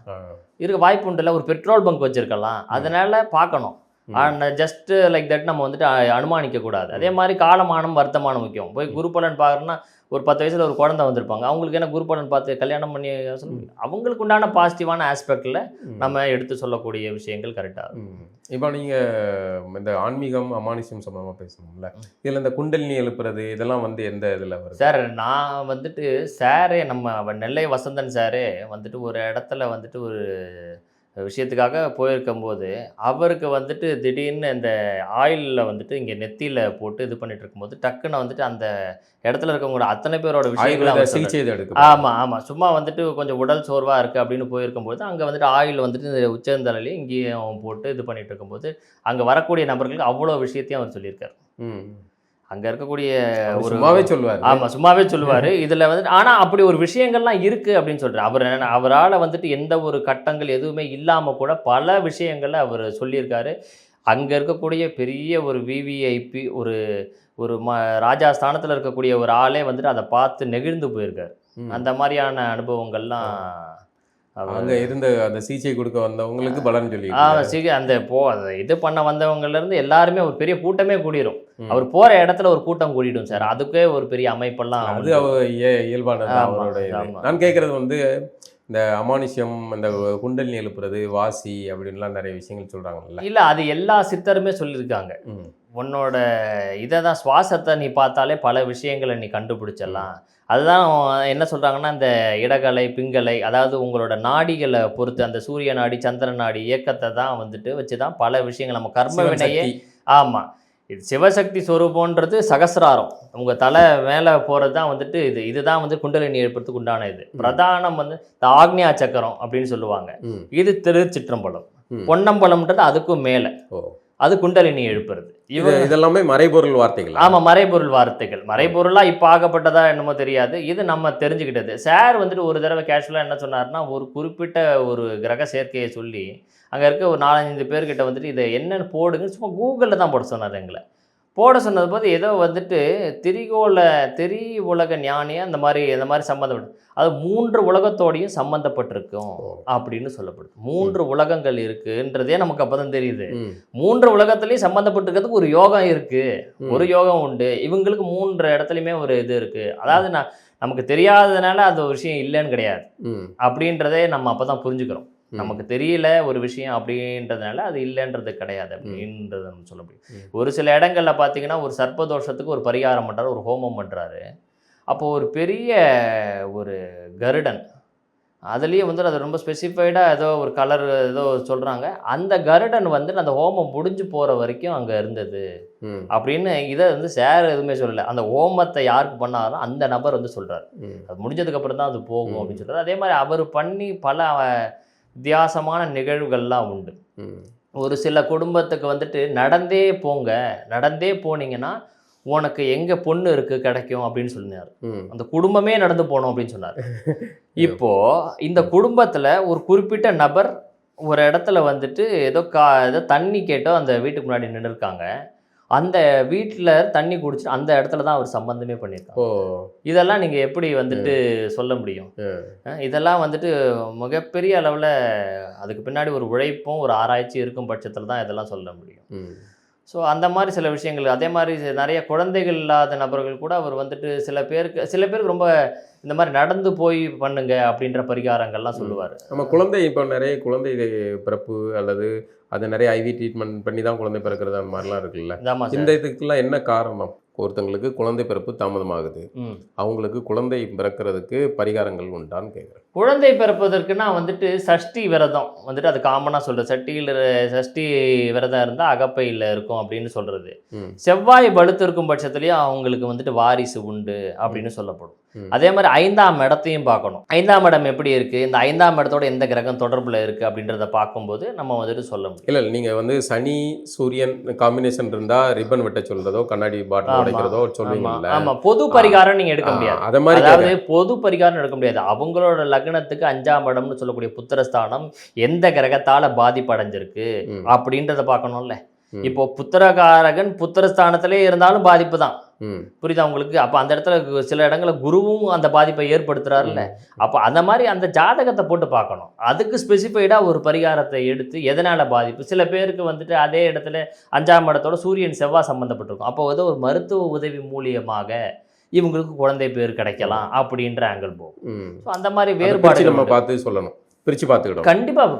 இருக்க வாய்ப்பு உண்டுல, ஒரு பெட்ரோல் பங்க் வச்சிருக்கலாம். அதனால பார்க்கணும். ஜஸ்ட் லைக் தட் நம்ம வந்துட்டு அனுமானிக்க கூடாது. அதே மாதிரி காலமானம் வர்த்தமானம் முக்கியம். போய் குருபலன் பார்க்குறோன்னா ஒரு 10 வயசுல ஒரு குழந்தை வந்திருப்பாங்க, அவங்களுக்கு என்ன குருபலன் பார்த்து கல்யாணம் பண்ணி அவங்களுக்கு உண்டான பாசிட்டிவான ஆஸ்பெக்டில் நம்ம எடுத்து சொல்லக்கூடிய விஷயங்கள் கரெக்டாக இருக்கும். இப்போ நீங்கள் இந்த ஆன்மீகம் அமானுஷ்யம் சம்பந்தமாக பேசணும்ல, இதில் இந்த குண்டலினி எழுப்புறது இதெல்லாம் வந்து எந்த இதில் வருது? சார் நான் வந்துட்டு சாரே நம்ம நெல்லை வசந்தன் சாரே வந்துட்டு ஒரு இடத்துல வந்துட்டு ஒரு விஷயத்துக்காக போயிருக்கும்போது அவருக்கு வந்துட்டு திடீர்னு இந்த ஆயிலில் வந்துட்டு இங்கே நெத்தியில் போட்டு இது பண்ணிட்டு இருக்கும்போது டக்குன்னு வந்துட்டு அந்த இடத்துல இருக்கவங்களோட அத்தனை பேரோட விஷயங்கள் ஆமாம் சும்மா வந்துட்டு கொஞ்சம் உடல் சோர்வாக இருக்குது அப்படின்னு போயிருக்கும்போது அங்கே வந்துட்டு ஆயில் வந்துட்டு இந்த உச்சந்தலையிலையும் இங்கேயும் போட்டு இது பண்ணிட்டு இருக்கும்போது அங்கே வரக்கூடிய நபர்களுக்கு அவ்வளோ விஷயத்தையும் அவர் சொல்லியிருக்காரு. அங்கே இருக்கக்கூடிய ஒரு சும்மாவே சொல்லுவார். ஆமாம், சும்மாவே சொல்லுவார். இதில் வந்துட்டு ஆனால் அப்படி ஒரு விஷயங்கள்லாம் இருக்குது அப்படின்னு சொல்கிறார். அவரால் வந்துட்டு எந்த ஒரு கட்டங்கள் எதுவுமே இல்லாமல் கூட பல விஷயங்களை அவர் சொல்லியிருக்காரு. அங்கே இருக்கக்கூடிய பெரிய ஒரு விவிஐபி ஒரு ஒரு ராஜா ஸ்தானத்தில் இருக்கக்கூடிய ஒரு ஆளே வந்துட்டு அதை பார்த்து நெகிழ்ந்து போயிருக்காரு. அந்த மாதிரியான அனுபவங்கள்லாம் அங்கே இருந்த அந்த சிகிச்சை கொடுக்க வந்தவங்களுக்கு பலன் சொல்லி அந்த இது பண்ண வந்தவங்கலேருந்து எல்லாருமே ஒரு பெரிய கூட்டமே கூடிரும். அவர் போகிற இடத்துல ஒரு கூட்டம் கூடிடும் சார். அதுக்கே ஒரு பெரிய அமைப்பெல்லாம் அது இயல்பானது அவரோட. நான் கேட்குறது வந்து இந்த அமானுஷ்யம், இந்த குண்டலினி எழுப்புறது, வாசி அப்படின்லாம் நிறைய விஷயங்கள் சொல்கிறாங்கல்ல. இல்லை, அது எல்லா சித்தருமே சொல்லியிருக்காங்க. உன்னோட இதை தான் சுவாசத்தை நீ பார்த்தாலே பல விஷயங்களை நீ கண்டுபிடிச்சிடலாம். அதுதான் என்ன சொல்கிறாங்கன்னா இந்த இடகலை பிங்கலை, அதாவது உங்களோட நாடிகளை பொறுத்து அந்த சூரிய நாடி சந்திர நாடி இயக்கத்தை தான் வந்துட்டு வச்சு தான் பல விஷயங்கள் நம்ம கர்ம வினையே. ஆமாம், இது சிவசக்தி ஸ்வரூபன்றது சகசிராரம், உங்கள் தலை மேலே போகிறது தான் வந்துட்டு இதுதான் வந்து குண்டலினி எழுப்புறதுக்கு உண்டான இது. பிரதானம் வந்து இந்த ஆக்னியா சக்கரம் அப்படின்னு சொல்லுவாங்க. இது திருச்சிற்றம்பலம். பொன்னம்பலம்ன்றது அதுக்கும் மேலே, அது குண்டலினி எழுப்புறது. இதெல்லாமே மறைபொருள் வார்த்தைகள். ஆமாம், மறைபொருள் வார்த்தைகள். மறைபொருளாக இப்போ ஆகப்பட்டதா என்னமோ தெரியாது, இது நம்ம தெரிஞ்சுக்கிட்டது. சார் வந்துட்டு ஒரு தடவை கேஷுவலாக என்ன சொன்னார்னா, ஒரு குறிப்பிட்ட ஒரு கிரக சேர்க்கையை சொல்லி அங்கே இருக்க ஒரு 4-5 பேர்கிட்ட வந்துட்டு இதை என்னென்னு போடுங்க சும்மா கூகுளில் தான் போட சொன்னார். எங்களை போட சொன்னது போது ஏதோ வந்துட்டு திரி உலக ஞானியாக இந்த மாதிரி சம்மந்தப்பட்டு அது 3 உலகத்தோடையும் சம்மந்தப்பட்டிருக்கும் அப்படின்னு சொல்லப்படுது. 3 உலகங்கள் இருக்குன்றதே நமக்கு அப்போ தான் தெரியுது. 3 உலகத்துலேயும் சம்மந்தப்பட்டிருக்கிறதுக்கு ஒரு யோகம் இருக்குது, ஒரு யோகம் உண்டு. இவங்களுக்கு 3 இடத்துலையுமே ஒரு இது இருக்குது. அதாவது நமக்கு தெரியாததுனால அது ஒரு விஷயம் இல்லைன்னு கிடையாது அப்படின்றதே நம்ம அப்போ தான் புரிஞ்சுக்கிறோம். நமக்கு தெரியல ஒரு விஷயம் அப்படின்றதுனால அது இல்லைன்றது கிடையாது அப்படின்றத நம்ம சொல்ல முடியும். ஒரு சில இடங்களில் பார்த்தீங்கன்னா ஒரு சர்ப்பதோஷத்துக்கு ஒரு பரிகாரம் பண்ணுறாரு, ஒரு ஹோமம் பண்ணுறாரு. அப்போது ஒரு பெரிய ஒரு கருடன் அதுலேயும் வந்து அது ரொம்ப ஸ்பெசிஃபைடாக ஏதோ ஒரு கலர் ஏதோ சொல்கிறாங்க. அந்த கருடன் வந்துட்டு அந்த ஹோமம் முடிஞ்சு போகிற வரைக்கும் அங்கே இருந்தது அப்படின்னு இதை வந்து சார் எதுவுமே சொல்லலை. அந்த ஹோமத்தை யாருக்கு பண்ணாரோ அந்த நபர் வந்து சொல்கிறார். அது முடிஞ்சதுக்கப்புறம் தான் அது போகும் அப்படின்னு சொல்கிறார். அதே மாதிரி அவர் பண்ணி பல வித்தியாசமான நிகழ்வுகள்லாம் உண்டு. ஒரு சில குடும்பத்துக்கு வந்துட்டு நடந்தே போனீங்கன்னா உனக்கு எங்கே பொண்ணு இருக்குது கிடைக்கும் அப்படின்னு சொன்னார். அந்த குடும்பமே நடந்து போனோம் அப்படின்னு சொன்னார். இப்போது இந்த குடும்பத்தில் ஒரு குறிப்பிட்ட நபர் ஒரு இடத்துல வந்துட்டு ஏதோ தண்ணி கேட்டோ அந்த வீட்டுக்கு முன்னாடி நின்றுருக்காங்க. அந்த வீட்டில் தண்ணி குடிச்சிட்டு அந்த இடத்துல தான் அவர் சம்பந்தமே பண்ணியிருக்காங்க. இதெல்லாம் நீங்கள் எப்படி வந்துட்டு சொல்ல முடியும்? இதெல்லாம் வந்துட்டு மிகப்பெரிய அளவில் அதுக்கு பின்னாடி ஒரு உழைப்பும் ஒரு ஆராய்ச்சி இருக்கும் பட்சத்தில் தான் இதெல்லாம் சொல்ல முடியும். ஸோ அந்த மாதிரி சில விஷயங்கள். அதே மாதிரி நிறைய குழந்தைகள் இல்லாத நபர்கள் கூட அவர் வந்துட்டு சில பேருக்கு ரொம்ப இந்த மாதிரி நடந்து போய் பண்ணுங்க அப்படின்ற பரிகாரங்கள்லாம் சொல்லுவார். நம்ம குழந்தை இப்போ நிறைய குழந்தை பிறப்பு அல்லது அது நிறைய ஐவி ட்ரீட்மெண்ட் பண்ணி தான் குழந்தை பிறக்கிறது அந்த மாதிரிலாம் இருக்குல்ல. இந்த இதுக்கெல்லாம் என்ன காரணம்? ஒருத்தங்களுக்கு குழந்தை பிறப்பு தாமதமாகுது, அவங்களுக்கு குழந்தை பிறக்கிறதுக்கு பரிகாரங்கள் உண்டான்னு கேட்குறேன். குழந்தை பிறப்பதற்குன்னா வந்துட்டு சஷ்டி விரதம் வந்துட்டு அது காமனாக சொல்கிறது. சஷ்டி விரதம் இருந்தால் அகப்பையில் இருக்கும் அப்படின்னு சொல்கிறது. செவ்வாய் பலுத்து இருக்கும் பட்சத்துலேயும் அவங்களுக்கு வந்துட்டு வாரிசு உண்டு அப்படின்னு சொல்லப்படும். அதே மாதிரி 5ஆம் இடத்தையும் பார்க்கணும். 5ஆம் இடம் எப்படி இருக்குது, இந்த 5ஆம் இடத்தோட எந்த கிரகம் தொடர்பில் இருக்குது அப்படின்றத பார்க்கும்போது நம்ம வந்துட்டு சொல்ல முடியும். இல்லை நீங்கள் வந்து சனி சூரியன் காம்பினேஷன் இருந்தால் ரிப்பன் வெட்ட சொல்கிறதோ கண்ணாடி பாட்டில் உடைக்கிறதோ சொல்லுவீங்கல்ல. ஆமாம், பொது பரிகாரம் நீங்கள் எடுக்க முடியாது. அதை மாதிரி அதாவது பொது பரிகாரம் எடுக்க முடியாது. அவங்களோட லக்னத்துக்கு 5ஆம் இடம்னு சொல்லக்கூடிய புத்திரஸ்தானம் எந்த கிரகத்தால் பாதிப்படைஞ்சிருக்கு அப்படின்றத பார்க்கணும்ல. இப்போ புத்திரகாரகன் புத்திரஸ்தானத்திலே இருந்தாலும் பாதிப்பு தான். புரியுதா உங்களுக்கு? அப்போ அந்த இடத்துல சில இடங்களில் குருவும் அந்த பாதிப்பை ஏற்படுத்துறாருல்ல. அப்போ அந்த மாதிரி அந்த ஜாதகத்தை போட்டு பார்க்கணும். அதுக்கு ஸ்பெசிஃபைடாக ஒரு பரிகாரத்தை எடுத்து எதனால் பாதிப்பு. சில பேருக்கு வந்துட்டு அதே இடத்துல 5ஆம் இடத்தோட சூரியன் செவ்வாய் சம்மந்தப்பட்டிருக்கும். அப்போ வந்து ஒரு மருத்துவ உதவி மூலியமாக இவங்களுக்கு குழந்தை பேர் கிடைக்கலாம் அப்படின்ற ஆங்கிள் போகும். ஸோ அந்த மாதிரி வேறுபாடு நம்ம பார்த்து சொல்லணும், பிரித்து பார்த்துக்கிட்டோம்.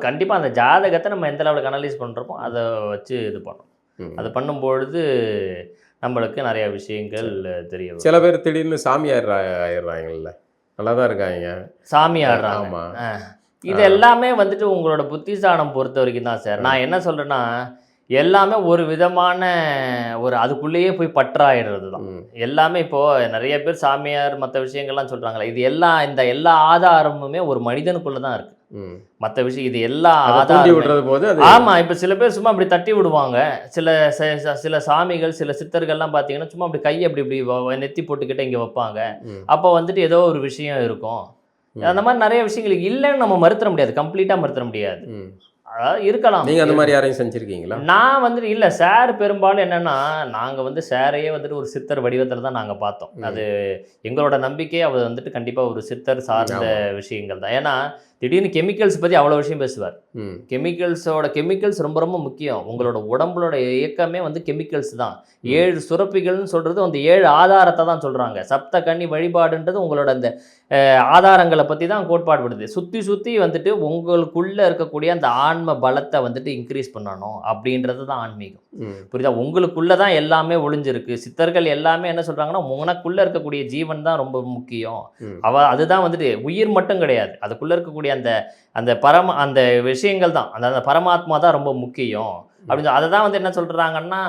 கண்டிப்பாக அந்த ஜாதகத்தை நம்ம எந்த லெவலுக்கு அனலைஸ் பண்ணுறோமோ அதை வச்சு இது பண்ணணும். அது பண்ணும்பொழுது நம்மளுக்கு நிறைய விஷயங்கள் தெரியும். சில பேர் திடீர்னு சாமியார் ஆயிடுறாங்கல்ல, நல்லா தான் இருக்காங்க, சாமி ஆடுறாங்க. இது எல்லாமே வந்துட்டு உங்களோட புத்திசானம் பொறுத்த வரைக்கும் தான் சார். நான் என்ன சொல்கிறேன்னா, எல்லாமே ஒரு விதமான ஒரு அதுக்குள்ளேயே போய் பற்றாயிடுறது தான் எல்லாமே. இப்போது நிறைய பேர் சாமியார் மற்ற விஷயங்கள்லாம் சொல்கிறாங்களே, இது இந்த எல்லா ஆதாரமுமே ஒரு மனிதனுக்குள்ளே தான் இருக்குது. மற்ற விஷயம் இது எல்லா ஆதாரம். ஆமாம், இப்போ சில பேர் சும்மா அப்படி தட்டி விடுவாங்க. சில சாமிகள் சில சித்தர்கள்லாம் பார்த்தீங்கன்னா சும்மா அப்படி கையை இப்படி நெத்தி போட்டுக்கிட்டே இங்கே வைப்பாங்க. அப்போ வந்துட்டு ஏதோ ஒரு விஷயம் இருக்கும். அந்த மாதிரி நிறைய விஷயங்கள் இல்லைன்னு நம்ம மறுத்துற முடியாது, கம்ப்ளீட்டாக மறுத்துற முடியாது. அதாவது இருக்கலாம். நீங்கள் அந்த மாதிரி யாரையும் செஞ்சுருக்கீங்களா? நான் வந்துட்டு இல்லை சார். பெரும்பாலும் என்னென்னா, நாங்கள் வந்து சாரையே வந்துட்டு ஒரு சித்தர் வடிவத்தில் தான் நாங்கள் பார்த்தோம். அது எங்களோட நம்பிக்கையே அவர் வந்துட்டு கண்டிப்பாக ஒரு சித்தர் சார்ந்த விஷயங்கள் தான். ஏன்னா திடீர்னு கெமிக்கல்ஸ் பற்றி அவ்வளோ விஷயம் பேசுவார். கெமிக்கல்ஸ் ரொம்ப ரொம்ப முக்கியம். உங்களோட உடம்புலோட இயக்கமே வந்து கெமிக்கல்ஸ் தான். 7 சுரப்பிகள்னு சொல்கிறது அந்த 7 ஆதாரத்தை தான் சொல்கிறாங்க. சப்த கன்னி வழிபாடுன்றது உங்களோட அந்த ஆதாரங்களை பற்றி தான் கோட்பாடு படுது. சுற்றி வந்துட்டு உங்களுக்குள்ளே இருக்கக்கூடிய அந்த ஆன்ம பலத்தை வந்துட்டு இன்க்ரீஸ் பண்ணணும் அப்படின்றது தான் ஆன்மீகம். புரியுதா? உங்களுக்குள்ளே தான் எல்லாமே ஒளிஞ்சிருக்கு. சித்தர்கள் எல்லாமே என்ன சொல்கிறாங்கன்னா, உனக்குள்ளே இருக்கக்கூடிய ஜீவன் தான் ரொம்ப முக்கியம். அதுதான் வந்துட்டு உயிர் மட்டும் கிடையாது, அதுக்குள்ளே இருக்கக்கூடிய அந்த விஷயங்கள் தான், அந்த பரமாத்மா தான் ரொம்ப முக்கியம் அப்படின்னு. அதை தான் வந்து என்ன சொல்கிறாங்கன்னா,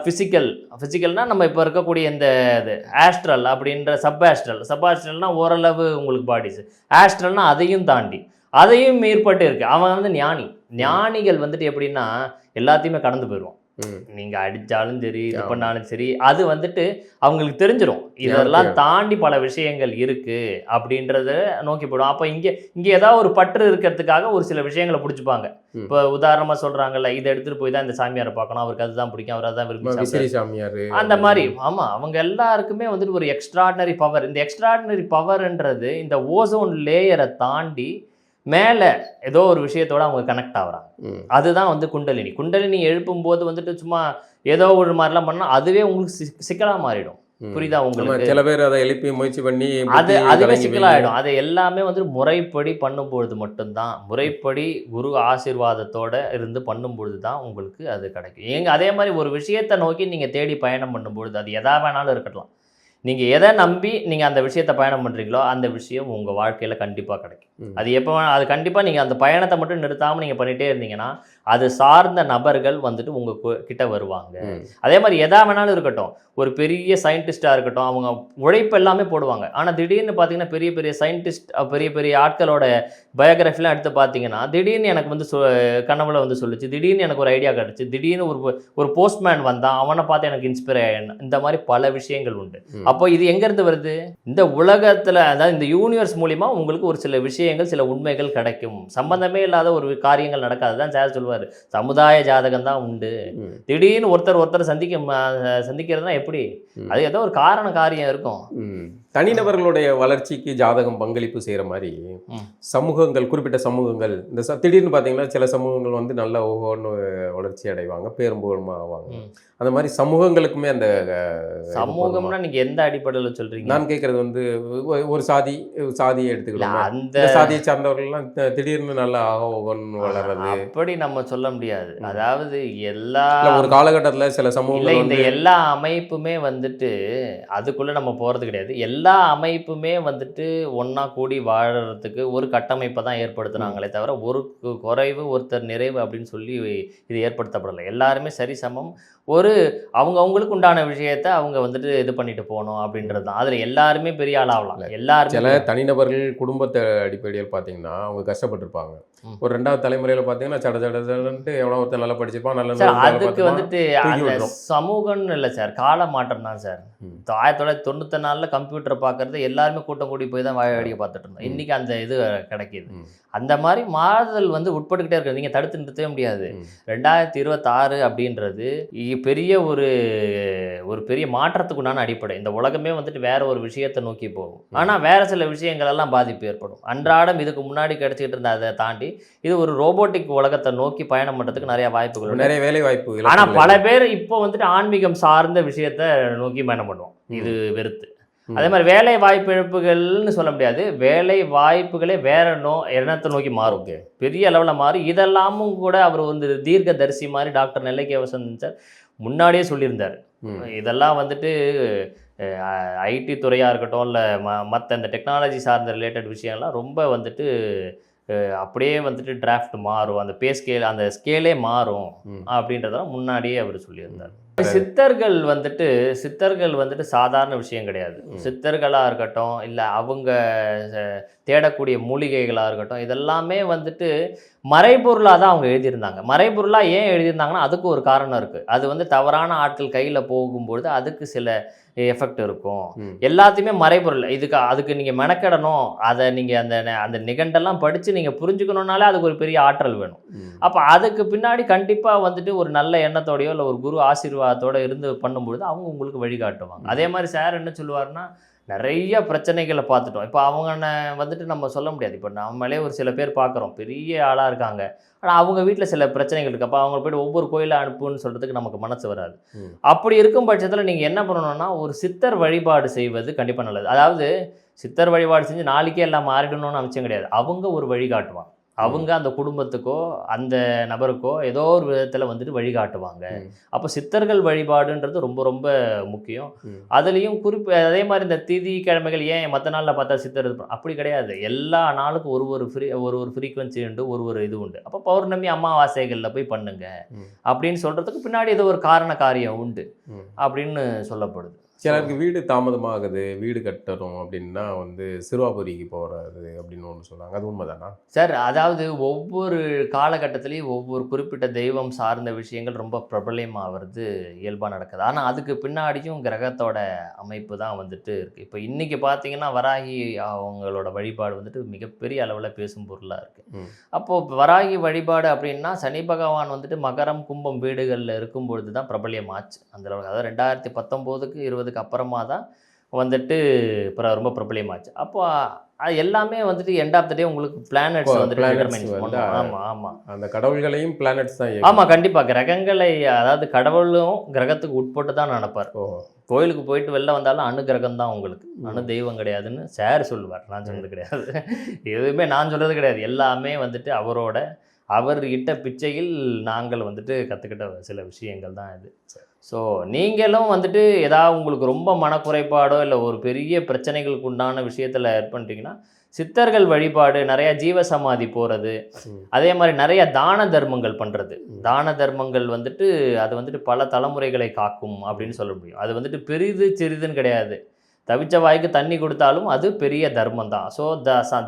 ஃபிசிக்கல்னால் நம்ம இப்போ இருக்கக்கூடிய இந்த இது ஆஸ்ட்ரல் அப்படின்ற சப் ஆஸ்ட்ரல்னால் ஓரளவு உங்களுக்கு பாடிஸ். ஆஸ்ட்ரல்னால் அதையும் தாண்டி அதையும் மேற்பட்டு இருக்குது. அவன் வந்து ஞானிகள் வந்துட்டு எப்படின்னா எல்லாத்தையுமே கடந்து போயிடுவான். நீங்கள் அடித்தாலும் சரி, இது பண்ணாலும் சரி, அது வந்துட்டு அவங்களுக்கு தெரிஞ்சிடும். இதெல்லாம் தாண்டி பல விஷயங்கள் இருக்குது அப்படின்றத நோக்கி போயிடும். அப்போ இங்கே ஏதாவது ஒரு பற்று இருக்கிறதுக்காக ஒரு சில விஷயங்களை பிடிச்சிப்பாங்க. இப்போ உதாரணமாக சொல்கிறாங்கல்ல, இதை எடுத்துகிட்டு போய் தான் இந்த சாமியாரை பார்க்கணும், அவருக்கு அதுதான் பிடிக்கும், அவர் அதுதான் விரும்பி சாமியார் அந்த மாதிரி. ஆமாம், அவங்க எல்லாருக்குமே வந்துட்டு ஒரு எக்ஸ்ட்ராடினரி பவர். இந்த எக்ஸ்ட்ராடினரி பவர்ன்றது இந்த ஓசோன் லேயரை தாண்டி மேலே ஏதோ ஒரு விஷயத்தோட அவங்க கனெக்ட் ஆகுறாங்க. அதுதான் வந்து குண்டலினி எழுப்பும் போது வந்துட்டு சும்மா ஏதோ ஒரு மாதிரிலாம் பண்ணால் அதுவே உங்களுக்கு சிக்கலாக மாறிடும். புரியுதா உங்களுக்கு? சில பேர் அதை எழுப்பி முயற்சி பண்ணி அதுவே சிக்கலாகிடும். அது எல்லாமே வந்து முறைப்படி பண்ணும்பொழுது மட்டும்தான், முறைப்படி குரு ஆசீர்வாதத்தோடு இருந்து பண்ணும்பொழுது தான் உங்களுக்கு அது கிடைக்கும். அதே மாதிரி ஒரு விஷயத்தை நோக்கி நீங்கள் தேடி பயணம் பண்ணும்பொழுது அது எதா வேணாலும் இருக்கலாம். நீங்கள் எதை நம்பி நீங்கள் அந்த விஷயத்தை பயணம் பண்ணுறீங்களோ அந்த விஷயம் உங்கள் வாழ்க்கையில் கண்டிப்பாக கிடைக்கும். அது எப்போ அது கண்டிப்பாக நீங்கள் அந்த பயணத்தை மட்டும் நிறுத்தாமல் நீங்கள் பண்ணிகிட்டே இருந்தீங்கன்னா அது சார்ந்த நபர்கள் வந்துட்டு உங்கள் கிட்ட வருவாங்க. அதே மாதிரி எதா வேணாலும் இருக்கட்டும், ஒரு பெரிய சயின்டிஸ்டாக இருக்கட்டும், அவங்க உழைப்பு எல்லாமே போடுவாங்க. ஆனால் திடீர்னு பார்த்தீங்கன்னா பெரிய பெரிய சயின்டிஸ்ட் பெரிய பெரிய ஆட்களோட பயோகிராஃபிலாம் எடுத்து பார்த்தீங்கன்னா திடீர்னு எனக்கு வந்து கனவுல வந்து சொல்லிச்சு, திடீர்னு எனக்கு ஒரு ஐடியா கிடச்சி, திடீர்னு ஒரு போஸ்ட்மேன் வந்தான், அவனை பார்த்து எனக்கு இன்ஸ்பயர் ஆகிடும். இந்த மாதிரி பல விஷயங்கள் உண்டு. அப்போ இது எங்கேருந்து வருது? இந்த உலகத்தில், அதாவது இந்த யூனிவர்ஸ் மூலிமா உங்களுக்கு ஒரு சில விஷயங்கள், சில உண்மைகள் கிடைக்கும். சம்பந்தமே இல்லாத ஒரு காரியங்கள் நடக்காது. தான் சார் சொல்லுவார், சமுதாய ஜாதகம் தான் உண்டு. திடீர்னு ஒருத்தர் சந்திக்கிறதுனா எப்படி? அது ஏதோ ஒரு காரியம் இருக்கும். தனிநபர்களுடைய வளர்ச்சிக்கு ஜாதகம் பங்களிப்பு செய்கிற மாதிரி சமூகங்கள், குறிப்பிட்ட சமூகங்கள், இந்த திடீர்னு பார்த்தீங்கன்னா சில சமூகங்கள் வந்து நல்ல ஒவ்வொன்று வளர்ச்சி அடைவாங்க, பேரும்புகழமாக ஆவாங்க. அந்த மாதிரி சமூகங்களுக்குமே அந்த சமூகம்னா நீங்க எந்த அடிப்படையில் சொல்றீங்க? நான் கேட்கறது வந்து ஒரு சாதியை எடுத்துக்கலாம், அந்த சாதியை சார்ந்தவர்கள்லாம் திடீர்னு நல்லா வளர்றது அப்படி நம்ம சொல்ல முடியாது. அதாவது எல்லா ஒரு காலகட்டத்தில் சில சமூகங்கள் இந்த எல்லா அமைப்புமே வந்துட்டு அதுக்குள்ள நம்ம போறது கிடையாது. எல்லா அமைப்புமே வந்துட்டு ஒன்னா கூடி வாழறதுக்கு ஒரு கட்டமைப்பை தான் ஏற்படுத்துனாங்களே தவிர ஒரு குறைவு ஒருத்தர் நிறைவு அப்படின்னு சொல்லி இது ஏற்படுத்தப்படலை. எல்லாருமே சரிசமம். ஒரு அவங்களுக்கு உண்டான விஷயத்த அவங்க வந்துட்டு இது பண்ணிட்டு போகணும் அப்படின்றது தான். அதில் எல்லாருமே பெரிய ஆளாகலாம். எல்லாருமே சில தனிநபர்கள் குடும்பத்தை அடிப்படையில் பார்த்தீங்கன்னா அவங்க கஷ்டப்பட்டிருப்பாங்க. ஒரு 2வது தலைமுறையில் பார்த்தீங்கன்னா சடன்ட்டு எவனோ ஒருத்தர் நல்லா படிச்சிருப்பான், நல்ல அதுக்கு வந்துட்டு அந்த சமூகம்னு இல்லை சார், கால மாற்றம் தான் சார். 1994 கம்ப்யூட்டரை பார்க்கறது எல்லாருமே கூட்டம் கூடி போய் தான் வேடிக்கை பார்த்துட்டு இருந்தோம். இன்னைக்கு அந்த இது கிடைக்கிது. அந்த மாதிரி மாறுதல் வந்து உட்பட்டுக்கிட்டே இருக்குது. நீங்கள் தடுத்து நிறுத்தவே முடியாது. 2026 அப்படின்றது பெரிய ஒரு பெரிய மாற்றத்துக்குண்டான அடிப்படை. இந்த உலகமே வந்துட்டு வேற ஒரு விஷயத்தை நோக்கி போகும். ஆனால் வேற சில விஷயங்கள் எல்லாம் பாதிப்பு ஏற்படும். அன்றாடம் இதுக்கு முன்னாடி கிடைச்சிக்கிட்டு இருந்த அதை தாண்டி இது ஒரு ரோபோட்டிக் உலகத்தை நோக்கி பயணம் பண்ணுறதுக்கு நிறைய வாய்ப்புகள், நிறைய வேலை வாய்ப்பு. ஆனால் பல பேர் இப்போ வந்துட்டு ஆன்மீகம் சார்ந்த விஷயத்தை நோக்கி பயணம் பண்ணுவோம் இது வெறுத்து. அதே மாதிரி வேலை வாய்ப்பு இழப்புகள்னு சொல்ல முடியாது, வேலை வாய்ப்புகளே வேற எண்ணத்தை நோக்கி மாறும், பெரிய அளவில் மாறும். இதெல்லாமும் கூட அவர் வந்து தீர்க்க தரிசி மாதிரி டாக்டர் நெல்லைக்கே வசந்தன் சார் முன்னாடியே சொல்லியிருந்தார். இதெல்லாம் வந்துட்டு ஐடி துறையாக இருக்கட்டும், இல்லை மற்ற இந்த டெக்னாலஜி சார்ந்த ரிலேட்டட் விஷயம்லாம் ரொம்ப வந்துட்டு அப்படியே வந்துட்டு டிராஃப்ட் மாறும், அந்த அந்த ஸ்கேலே மாறும் அப்படின்றதெல்லாம் முன்னாடியே அவர் சொல்லியிருந்தார். சித்தர்கள் வந்துட்டு சாதாரண விஷயம் கிடையாது. சித்தர்களாக இருக்கட்டும், இல்லை அவங்க தேடக்கூடிய மூலிகைகளாக இருக்கட்டும், இதெல்லாமே வந்துட்டு மறைபொருளாக தான் அவங்க எழுதியிருந்தாங்க. மறைபொருளாக ஏன் எழுதியிருந்தாங்கன்னா அதுக்கு ஒரு காரணம் இருக்குது. அது வந்து தவறான ஆட்கள் கையில் போகும்பொழுது அதுக்கு சில எஃபெக்ட் இருக்கும். எல்லாத்தையுமே மறைபொருள் அதுக்கு நீங்கள் மெனக்கெடணும். அதை நீங்கள் அந்த நிகண்டெல்லாம் படித்து நீங்கள் புரிஞ்சுக்கணுன்னாலே அதுக்கு ஒரு பெரிய ஆற்றல் வேணும். அப்போ அதுக்கு பின்னாடி கண்டிப்பாக வந்துட்டு ஒரு நல்ல எண்ணத்தோடையோ இல்லை ஒரு குரு ஆசீர்வாதத்தோடு இருந்து பண்ணும்பொழுது அவங்க உங்களுக்கு வழிகாட்டுவாங்க. அதே மாதிரி சார் என்ன சொல்லுவார்னா, நிறைய பிரச்சனைகளை பார்த்துட்டோம். இப்போ அவங்க வந்துட்டு நம்ம சொல்ல முடியாது. இப்போ நம்மளே ஒரு சில பேர் பார்க்குறோம், பெரிய ஆளாக இருக்காங்க, ஆனால் அவங்க வீட்டில் சில பிரச்சனைகள் இருக்குது. அப்போ அவங்க போய்ட்டு ஒவ்வொரு கோயிலை அனுப்புன்னு சொல்கிறதுக்கு நமக்கு மனசு வராது. அப்படி இருக்கும் பட்சத்தில் நீங்கள் என்ன பண்ணணும்னா ஒரு சித்தர் வழிபாடு செய்வது கண்டிப்பாக நல்லது. அதாவது சித்தர் வழிபாடு செஞ்சு நாளைக்கே எல்லாம் மாறிடணும்னு அவசியம் கிடையாது. அவங்க ஒரு வழிகாட்டுவாங்க. அவங்க அந்த குடும்பத்துக்கோ அந்த நபருக்கோ ஏதோ ஒரு விதத்தில் வந்துட்டு வழிகாட்டுவாங்க. அப்போ சித்தர்கள் வழிபாடுன்றது ரொம்ப ரொம்ப முக்கியம். அதுலேயும் அதே மாதிரி இந்த திதி கிழமைகள் ஏன் மற்ற நாளில் பார்த்தா சித்தர் அப்படி கிடையாது. எல்லா நாளுக்கும் ஒரு ஃப்ரீக்வன்சி உண்டு, ஒரு இது உண்டு. அப்போ பௌர்ணமி அமாவாசைகளில் போய் பண்ணுங்க அப்படின்னு சொல்கிறதுக்கு பின்னாடி ஏதோ ஒரு காரியம் உண்டு அப்படின்னு சொல்லப்படுது. சிலருக்கு வீடு தாமதமாகுது, வீடு கட்டணும் அப்படின்னா வந்து சிறுவாபுரிக்கு போகிறது அப்படின்னு ஒன்று சொன்னாங்க. அது உண்மைதானா சார்? அதாவது ஒவ்வொரு காலகட்டத்திலையும் ஒவ்வொரு குறிப்பிட்ட தெய்வம் சார்ந்த விஷயங்கள் ரொம்ப பிரபலமாகிறது இயல்பாக நடக்குது. ஆனால் அதுக்கு பின்னாடியும் கிரகத்தோட அமைப்பு தான் வந்துட்டு இருக்குது. இப்போ இன்றைக்கி பார்த்தீங்கன்னா வராகி அவங்களோட வழிபாடு வந்துட்டு மிகப்பெரிய அளவில் பேசும் பொருளாக இருக்குது. அப்போது வராகி வழிபாடு அப்படின்னா சனி பகவான் வந்துட்டு மகரம் கும்பம் வீடுகளில் இருக்கும்பொழுது தான் பிரபலியமாச்சு அந்த அளவுக்கு. அதாவது 2019க்கு 20க்கு அப்புறமா தான் வந்துட்டு ரொம்ப பிரபலியமாச்சு. அப்போ அது எல்லாமே வந்துட்டு எண்ட் ஆஃப் த டே உங்களுக்கு பிளானட்ஸ் வந்துட்டு ஆமாம் அந்த கடவுள்களையும் பிளானட்ஸ் தான். ஆமாம், கண்டிப்பாக கிரகங்களை, அதாவது கடவுளும் கிரகத்துக்கு உட்பட்டு தான் நடப்பார். கோயிலுக்கு போயிட்டு வெளில வந்தாலும் அணு கிரகம் தான் உங்களுக்கு, அணு தெய்வம் கிடையாதுன்னு சார் சொல்லுவார். நான் சொன்னது கிடையாது, எதுவுமே நான் சொல்கிறது கிடையாது. எல்லாமே வந்துட்டு அவர் இட்ட பிச்சையில் நாங்கள் வந்துட்டு கற்றுக்கிட்ட சில விஷயங்கள் தான் இது. ஸோ நீங்களும் வந்துட்டு ஏதாவது உங்களுக்கு ரொம்ப மனக்குறைபாடோ இல்லை ஒரு பெரிய பிரச்சனைகளுக்கு உண்டான விஷயத்தில் ஏற்பண்ணிட்டிங்கன்னா சித்தர்கள் வழிபாடு, நிறையா ஜீவசமாதி போகிறது, அதே மாதிரி நிறைய தான தர்மங்கள் பண்ணுறது. தான தர்மங்கள் வந்துட்டு அது வந்துட்டு பல தலைமுறைகளை காக்கும் அப்படின்னு சொல்ல முடியும். அது வந்துட்டு பெரிது சிறிதுன்னு கிடையாது. தவிச்ச வாய்க்கு தண்ணி கொடுத்தாலும் அது பெரிய தர்மம் தான். ஸோ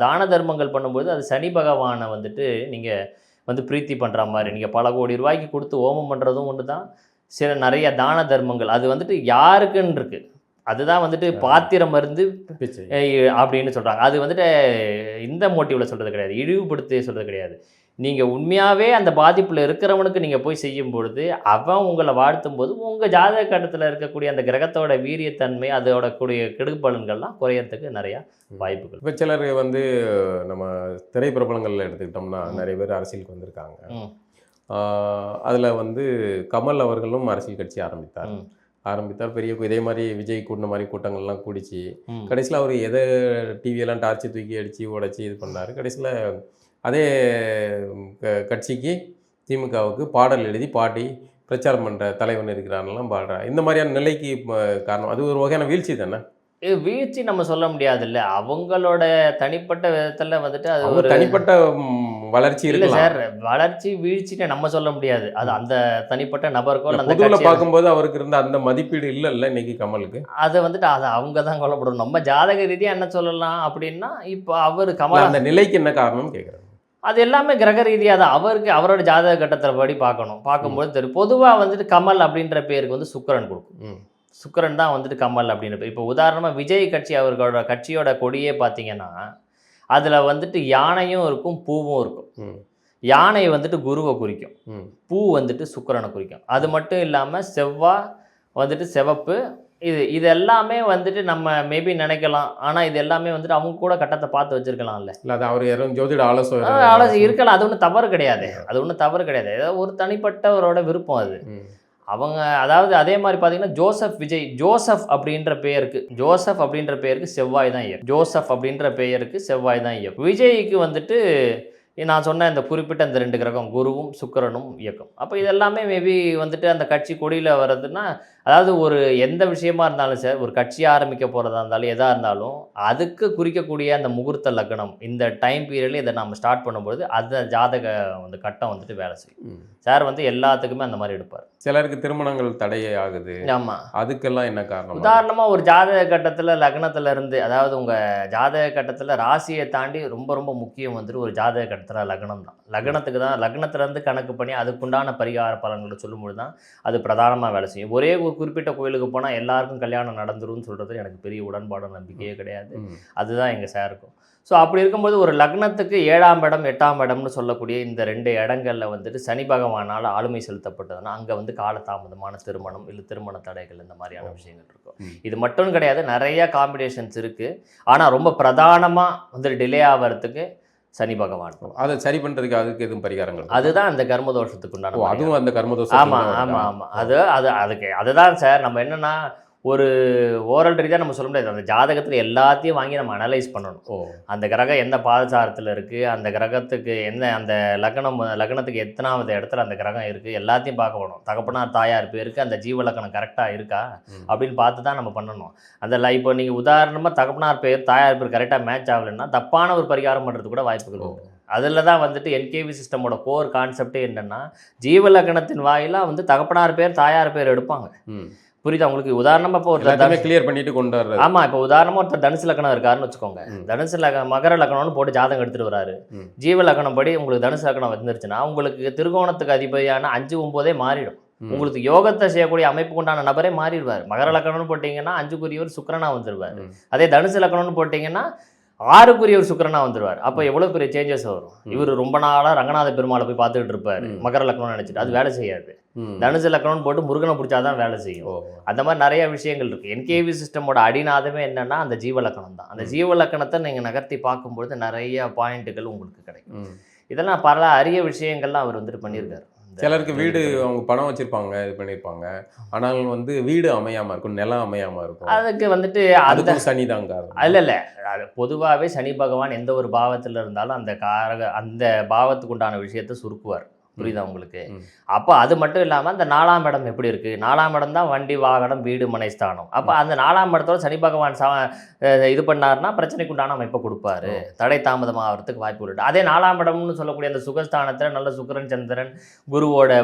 தான தர்மங்கள் பண்ணும்போது அது சனி பகவானை வந்துட்டு நீங்கள் வந்து பிரீத்தி பண்ணுற மாதிரி, நீங்கள் பல கோடி ரூபாய்க்கு கொடுத்து ஹோமம் பண்ணுறதும் ஒன்று தான். சில நிறைய தான தர்மங்கள் அது வந்துட்டு யாருக்குன்னு இருக்கு. அதுதான் வந்துட்டு பாத்திரம் மருந்து அப்படின்னு சொல்கிறாங்க. அது வந்துட்டு இந்த மோட்டிவில் சொல்கிறது கிடையாது, இழிவுபடுத்தி சொல்கிறது கிடையாது. நீங்கள் உண்மையாகவே அந்த பாதிப்பில் இருக்கிறவனுக்கு நீங்கள் போய் செய்யும் பொழுது அவன் உங்களை வாழ்த்தும் போது உங்கள் ஜாதக கட்டத்தில் இருக்கக்கூடிய அந்த கிரகத்தோட வீரியத்தன்மை, அதோட கூடிய கெடுபலன்கள்லாம் குறையறதுக்கு நிறையா வாய்ப்புகள். இப்போ சிலர் வந்து நம்ம திரைப்பிரபலங்களில் எடுத்துக்கிட்டோம்னா நிறைய பேர் அரசியலுக்கு வந்திருக்காங்க. அதில் வந்து கமல் அவர்களும் அரசியல் கட்சி ஆரம்பித்தார். பெரிய இதே மாதிரி விஜய் கூட்டின மாதிரி கூட்டங்கள்லாம் கூடிச்சு. கடைசியில் அவர் எதை டிவியெல்லாம் டார்ச்சு தூக்கி அடித்து உடைச்சி இது பண்ணார். கடைசியில் அதே கட்சிக்கு திமுகவுக்கு பாடல் எழுதி பாடி பிரச்சாரம் பண்ணுற தலைவன் இருக்கிறான்லாம் பாடுறான். இந்த மாதிரியான நிலைக்கு காரணம் அது ஒரு வகையான வீழ்ச்சி தானே? வீழ்ச்சி நம்ம சொல்ல முடியாதுல்ல. அவங்களோட தனிப்பட்ட விதத்தில் வந்துட்டு அது ஒரு தனிப்பட்ட வளர்ச்சி இல்லை சார். வளர்ச்சி வீழ்ச்சின்னு நம்ம சொல்ல முடியாது. அது அந்த தனிப்பட்ட நபருக்கோ அந்த பொதுவில் பார்க்கும்போது அவருக்கு இருந்த அந்த மதிப்பீடு இல்லைல்ல இன்னைக்கு கமலுக்கு. அதை வந்துட்டு அதை அவங்க தான் கொல்லப்படணும். நம்ம ஜாதக ரீதியாக என்ன சொல்லலாம் அப்படின்னா, இப்போ அவர் கமல் அந்த நிலைக்கு என்ன காரணம்னு கேட்குறாங்க. அது எல்லாமே கிரக ரீதியாக தான். அவருக்கு அவரோட ஜாதக கட்டத்தில் படி பார்க்கும்போது தெரியும். பொதுவாக வந்துட்டு கமல் அப்படின்ற பேருக்கு வந்து சுக்கிரன் கொடுக்கும். சுக்கிரன் தான் வந்துட்டு கமல் அப்படின்னு பேர். இப்போ உதாரணமாக விஜய் கட்சி, அவர்களோட கட்சியோட கொடியே பார்த்தீங்கன்னா அதில் வந்துட்டு யானையும் இருக்கும், பூவும் இருக்கும். யானை வந்துட்டு குருவை குறிக்கும், பூ வந்துட்டு சுக்கிரனை குறிக்கும். அது மட்டும் இல்லாமல் செவ்வாய் வந்துட்டு சிவப்பு. இது எல்லாமே வந்துட்டு நம்ம மேபி நினைக்கலாம். ஆனால் இது எல்லாமே வந்துட்டு அவங்க கூட கட்டத்தை பார்த்து வச்சிருக்கலாம்ல. இல்லை அது அவர் யாரும் ஜோதிட ஆலோசனை இருக்கலாம். அது ஒன்றும் தவறு கிடையாது. ஏதாவது ஒரு தனிப்பட்டவரோட விருப்பம் அது. அவங்க அதாவது அதே மாதிரி பார்த்தீங்கன்னா ஜோசப் அப்படின்ற பெயருக்கு செவ்வாய் தான் இயக்கம். ஜோசப் அப்படின்ற பெயருக்கு செவ்வாய் தான் இயக்கம். விஜய்க்கு வந்துட்டு நான் சொன்ன இந்த குறிப்பிட்ட இந்த 2 கிரகம் குருவும் சுக்கிரனும் இயக்கம். அப்போ இதெல்லாமே மேபி வந்துட்டு அந்த கட்சி கொடியில் வர்றதுன்னா, அதாவது ஒரு எந்த விஷயமா இருந்தாலும் சார், ஒரு கட்சியை ஆரம்பிக்க போகிறதா இருந்தாலும் எதாக இருந்தாலும் அதுக்கு குறிக்கக்கூடிய அந்த முகூர்த்த லக்னம், இந்த டைம் பீரியடில் இதை நம்ம ஸ்டார்ட் பண்ணும்போது அந்த ஜாதக வந்து கட்டம் வந்துட்டு வேலை செய்யும். சார் வந்து எல்லாத்துக்குமே அந்த மாதிரி எடுப்பார். சிலருக்கு திருமணங்கள் தடையே ஆகுது. ஆமாம், அதுக்கெல்லாம் என்ன காரணம்? உதாரணமாக ஒரு ஜாதக கட்டத்தில் லக்னத்தில் இருந்து, அதாவது உங்கள் ஜாதக கட்டத்தில் ராசியை தாண்டி ரொம்ப ரொம்ப முக்கியம் வந்துட்டு ஒரு ஜாதக கட்டத்தில் லக்னம் தான். லக்னத்துலேருந்து கணக்கு பண்ணி அதுக்குண்டான பரிகார பலன்களை சொல்லும்போது தான் அது பிரதானமாக வேலை செய்யும். ஒரே ஒரு குறிப்பிட்ட கோயிலுக்கு போனால் எல்லாருக்கும் கல்யாணம் நடந்துரும்னு சொல்கிறது எனக்கு பெரிய உடன்பாடு நம்பிக்கையே கிடையாது. அதுதான் எங்கள் சாருக்கும். ஸோ அப்படி இருக்கும்போது ஒரு லக்னத்துக்கு 7ஆம் இடம் 8ஆம் இடம்னு சொல்லக்கூடிய இந்த 2 இடங்களில் வந்துட்டு சனி பகவானால் ஆளுமை செலுத்தப்பட்டதுன்னா அங்கே வந்து காலதாமதமான திருமணம் இல்லை திருமண தடைகள் இந்த மாதிரியான விஷயங்கள் இருக்கும். இது மட்டும் கிடையாது, நிறைய காம்பினேஷன்ஸ் இருக்குது. ஆனால் ரொம்ப பிரதானமாக வந்து டிலே ஆகிறதுக்கு சனி பகவான். அதை சரி பண்ணுறதுக்கு அதுக்கு எதுவும் பரிகாரங்கள்? அதுதான் அந்த கர்மதோஷத்துக்கு உண்டான. அதுவும் அந்த கர்மதோஷம். ஆமாம். அதுதான் சார். நம்ம என்னென்னா ஒரு ஓரல் ரீதியாக நம்ம சொல்ல முடியாது. அந்த ஜாதகத்தில் எல்லாத்தையும் வாங்கி நம்ம அனலைஸ் பண்ணணும். அந்த கிரகம் எந்த பாதசாரத்தில் இருக்குது, அந்த கிரகத்துக்கு என்ன, அந்த லக்னத்துக்கு எத்தனாவது இடத்துல அந்த கிரகம் இருக்குது, எல்லாத்தையும் பார்க்க போகணும். தகப்பனார் தாயார் பேருக்கு அந்த ஜீவ லக்னம் கரெக்டாக இருக்கா அப்படின்னு பார்த்து தான் நம்ம பண்ணணும். அந்த இப்போ நீங்கள் உதாரணமாக தகப்பனார் பேர் தாயார் பேர் கரெக்டாக மேட்ச் ஆகலைன்னா தப்பான ஒரு பரிகாரம் பண்ணுறது கூட வாய்ப்புகள் உண்டு. அதில் தான் வந்துட்டு என்கேவி சிஸ்டமோட கோர் கான்செப்டே என்னென்னா, ஜீவ லக்னத்தின் வாயிலாக வந்து தகப்பனார் பேர் தாயார் பேர் எடுப்பாங்க. புரியுதா உங்களுக்கு? உதாரணமாக இப்போ ஒருத்தர் கிளியர் பண்ணிட்டு கொண்டு வர்றாரு. ஆமாம், இப்போ உதாரணமாக ஒருத்தர் தனுசு லக்னம் இருக்காருன்னு வச்சுக்கோங்க. தனுசு மகர லக்னம்னு போட்டு ஜாதகம் எடுத்துகிட்டு வராரு. ஜீவ லக்னம் படி உங்களுக்கு தனுசு லக்னம் வந்துருச்சுன்னா உங்களுக்கு திருகோணத்துக்கு அதிபதியான 5, 9 மாறிடும். உங்களுக்கு யோகத்தை செய்யக்கூடிய அமைப்பு உண்டான நபரே மாறிடுவார். மகர லக்னம்னு போட்டிங்கன்னா 5க்குரியவர் சுக்கிரனா வந்துடுவார். அதே தனுசு லக்னம்னு போட்டிங்கன்னா 6க்குரியவர் சுக்கிரனா வந்துடுவார். அப்போ எவ்வளோ பெரிய சேஞ்சஸ் வரும். இவர் ரொம்ப நாளாக ரங்கநாத பெருமாளை போய் பார்த்துக்கிட்டு இருப்பார் மகர லக்னம்னு நினச்சிட்டு. அது வேலை செய்யாது. தனுசு லக்னம்னு போட்டு முருகனை பிடிச்சாதான் வேலை செய்யும். அந்த மாதிரி நிறைய விஷயங்கள் இருக்குது. என்கேவி சிஸ்டமோட அடிநாதமே என்னென்னா அந்த ஜீவ லக்னம் தான். அந்த ஜீவ லக்னத்தை நீங்கள் நகர்த்தி பார்க்கும்பொழுது நிறைய பாயிண்ட்டுகள் உங்களுக்கு கிடைக்கும். இதெல்லாம் பல அரிய விஷயங்கள்லாம் அவர் வந்துட்டு பண்ணியிருக்காரு. சிலருக்கு வீடு அவங்க பணம் வச்சிருப்பாங்க, இது பண்ணியிருப்பாங்க. ஆனாலும் வந்து வீடு அமையாம இருக்கும், நிலம் அமையாம இருக்கும். அதுக்கு வந்துட்டு அந்த அதுக்கும் சனிதான் காரணம். இல்ல அது பொதுவாகவே சனி பகவான் எந்த ஒரு பாவத்தில் இருந்தாலும் அந்த பாவத்துக்கு உண்டான விஷயத்தை சுருக்குவார். புரியுதா உங்களுக்கு? அப்போ அது மட்டும் இல்லாமல் அந்த 4ஆம் இடம் எப்படி இருக்கு? 4ஆம் இடம் தான் வண்டி வாகனம் வீடு மனை ஸ்தானம். அப்போ அந்த 4ஆம் இடத்தோட சனி பகவான் இது பண்ணாருன்னா பிரச்சனைக்கு உண்டான அமைப்பை கொடுப்பாரு. தடை தாமதம் ஆகிறதுக்கு வாய்ப்பு இருக்கு. அதே 4ஆம் இடம்னு சொல்லக்கூடிய அந்த சுகஸ்தானத்தில் நல்ல சுக்கிரன் சந்திரன் குருவோட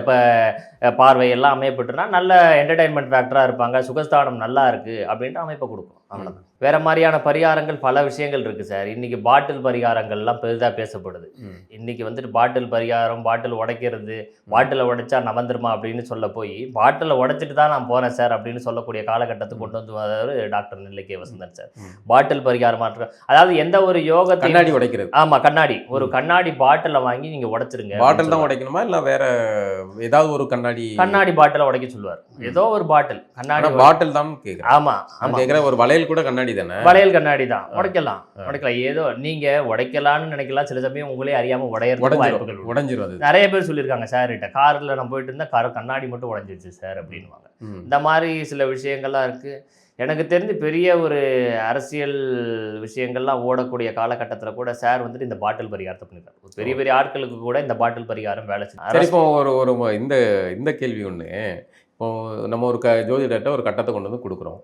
பார்வை எல்லாம் அமையப்பட்டுனா நல்ல என்டர்டைன்மெண்ட் ஃபேக்டராக இருப்பாங்க. சுகஸ்தானம் நல்லா இருக்கு அப்படின்ற அமைப்பை கொடுக்கும். அவ்வளோதான். வேற மாதிரியான பரிகாரங்கள் பல விஷயங்கள் இருக்கு சார். இன்னைக்கு பாட்டில் பரிகாரங்கள்லாம் பெரிதாக பேசப்படுது. இன்னைக்கு வந்துட்டு பாட்டில் பரிகாரம், பாட்டில் உடைக்கிறது, பாட்டிலை உடைச்சா நவந்துருமா அப்படின்னு சொல்ல போய் பாட்டிலை உடைச்சிட்டு தான் நான் போறேன் சார் அப்படின்னு சொல்லக்கூடிய காலகட்டத்துக்கு கொண்டு வந்து வந்தவர் டாக்டர் நெல்லிக்கே வசந்தன் சார். பாட்டில் பரிகாரம் மாற்றம், அதாவது எந்த ஒரு யோகத்தை கண்ணாடி உடைக்கிறது. ஆமா, கண்ணாடி, ஒரு கண்ணாடி பாட்டிலை வாங்கி நீங்க உடைச்சிருங்க. பாட்டில் தான் உடைக்கணுமா இல்ல வேற ஏதாவது ஒரு கண்ணாடி பாட்டிலை உடைக்க சொல்லுவார். ஏதோ ஒரு பாட்டில் கண்ணாடி பாட்டில் தான் கேக்குறேன். ஆமா கேக்குறேன். ஒரு வளையல் கூட கண்ணாடி தானே? வளையல் கண்ணாடி தான். உடைக்கலாம். ஏதோ நீங்க உடைக்கலாம்னு நினைக்கலாம். சில சமயம் உங்களே அறியாம உடையறதுக்கு வாய்ப்புகள் உடைஞ்சிரும். நிறைய பேர் சொல்லியிருக்காங்க சார் கிட்ட, கார்ல நான் போயிட்டு இருந்தா கண்ணாடி மட்டும் உடைஞ்சிருச்சு சார் அப்படின்வாங்க. இந்த மாதிரி சில விஷயங்கள்லாம் இருக்கு. எனக்கு தெரிஞ்சு பெரிய ஒரு அரசியல் விஷயங்கள்லாம் ஓடக்கூடிய காலகட்டத்தில் கூட சார் வந்துட்டு இந்த பாட்டில் பரிகாரத்தை பண்ணிருக்காரு. பெரிய பெரிய ஆட்களுக்கு கூட இந்த பாட்டில் பரிகாரம் வேலை செய்யும். இப்போ ஒரு இந்த கேள்வி ஒன்று. இப்போ நம்ம ஒரு ஜோதிடர்கிட்ட ஒரு கட்டத்தை கொண்டு வந்து கொடுக்குறோம்.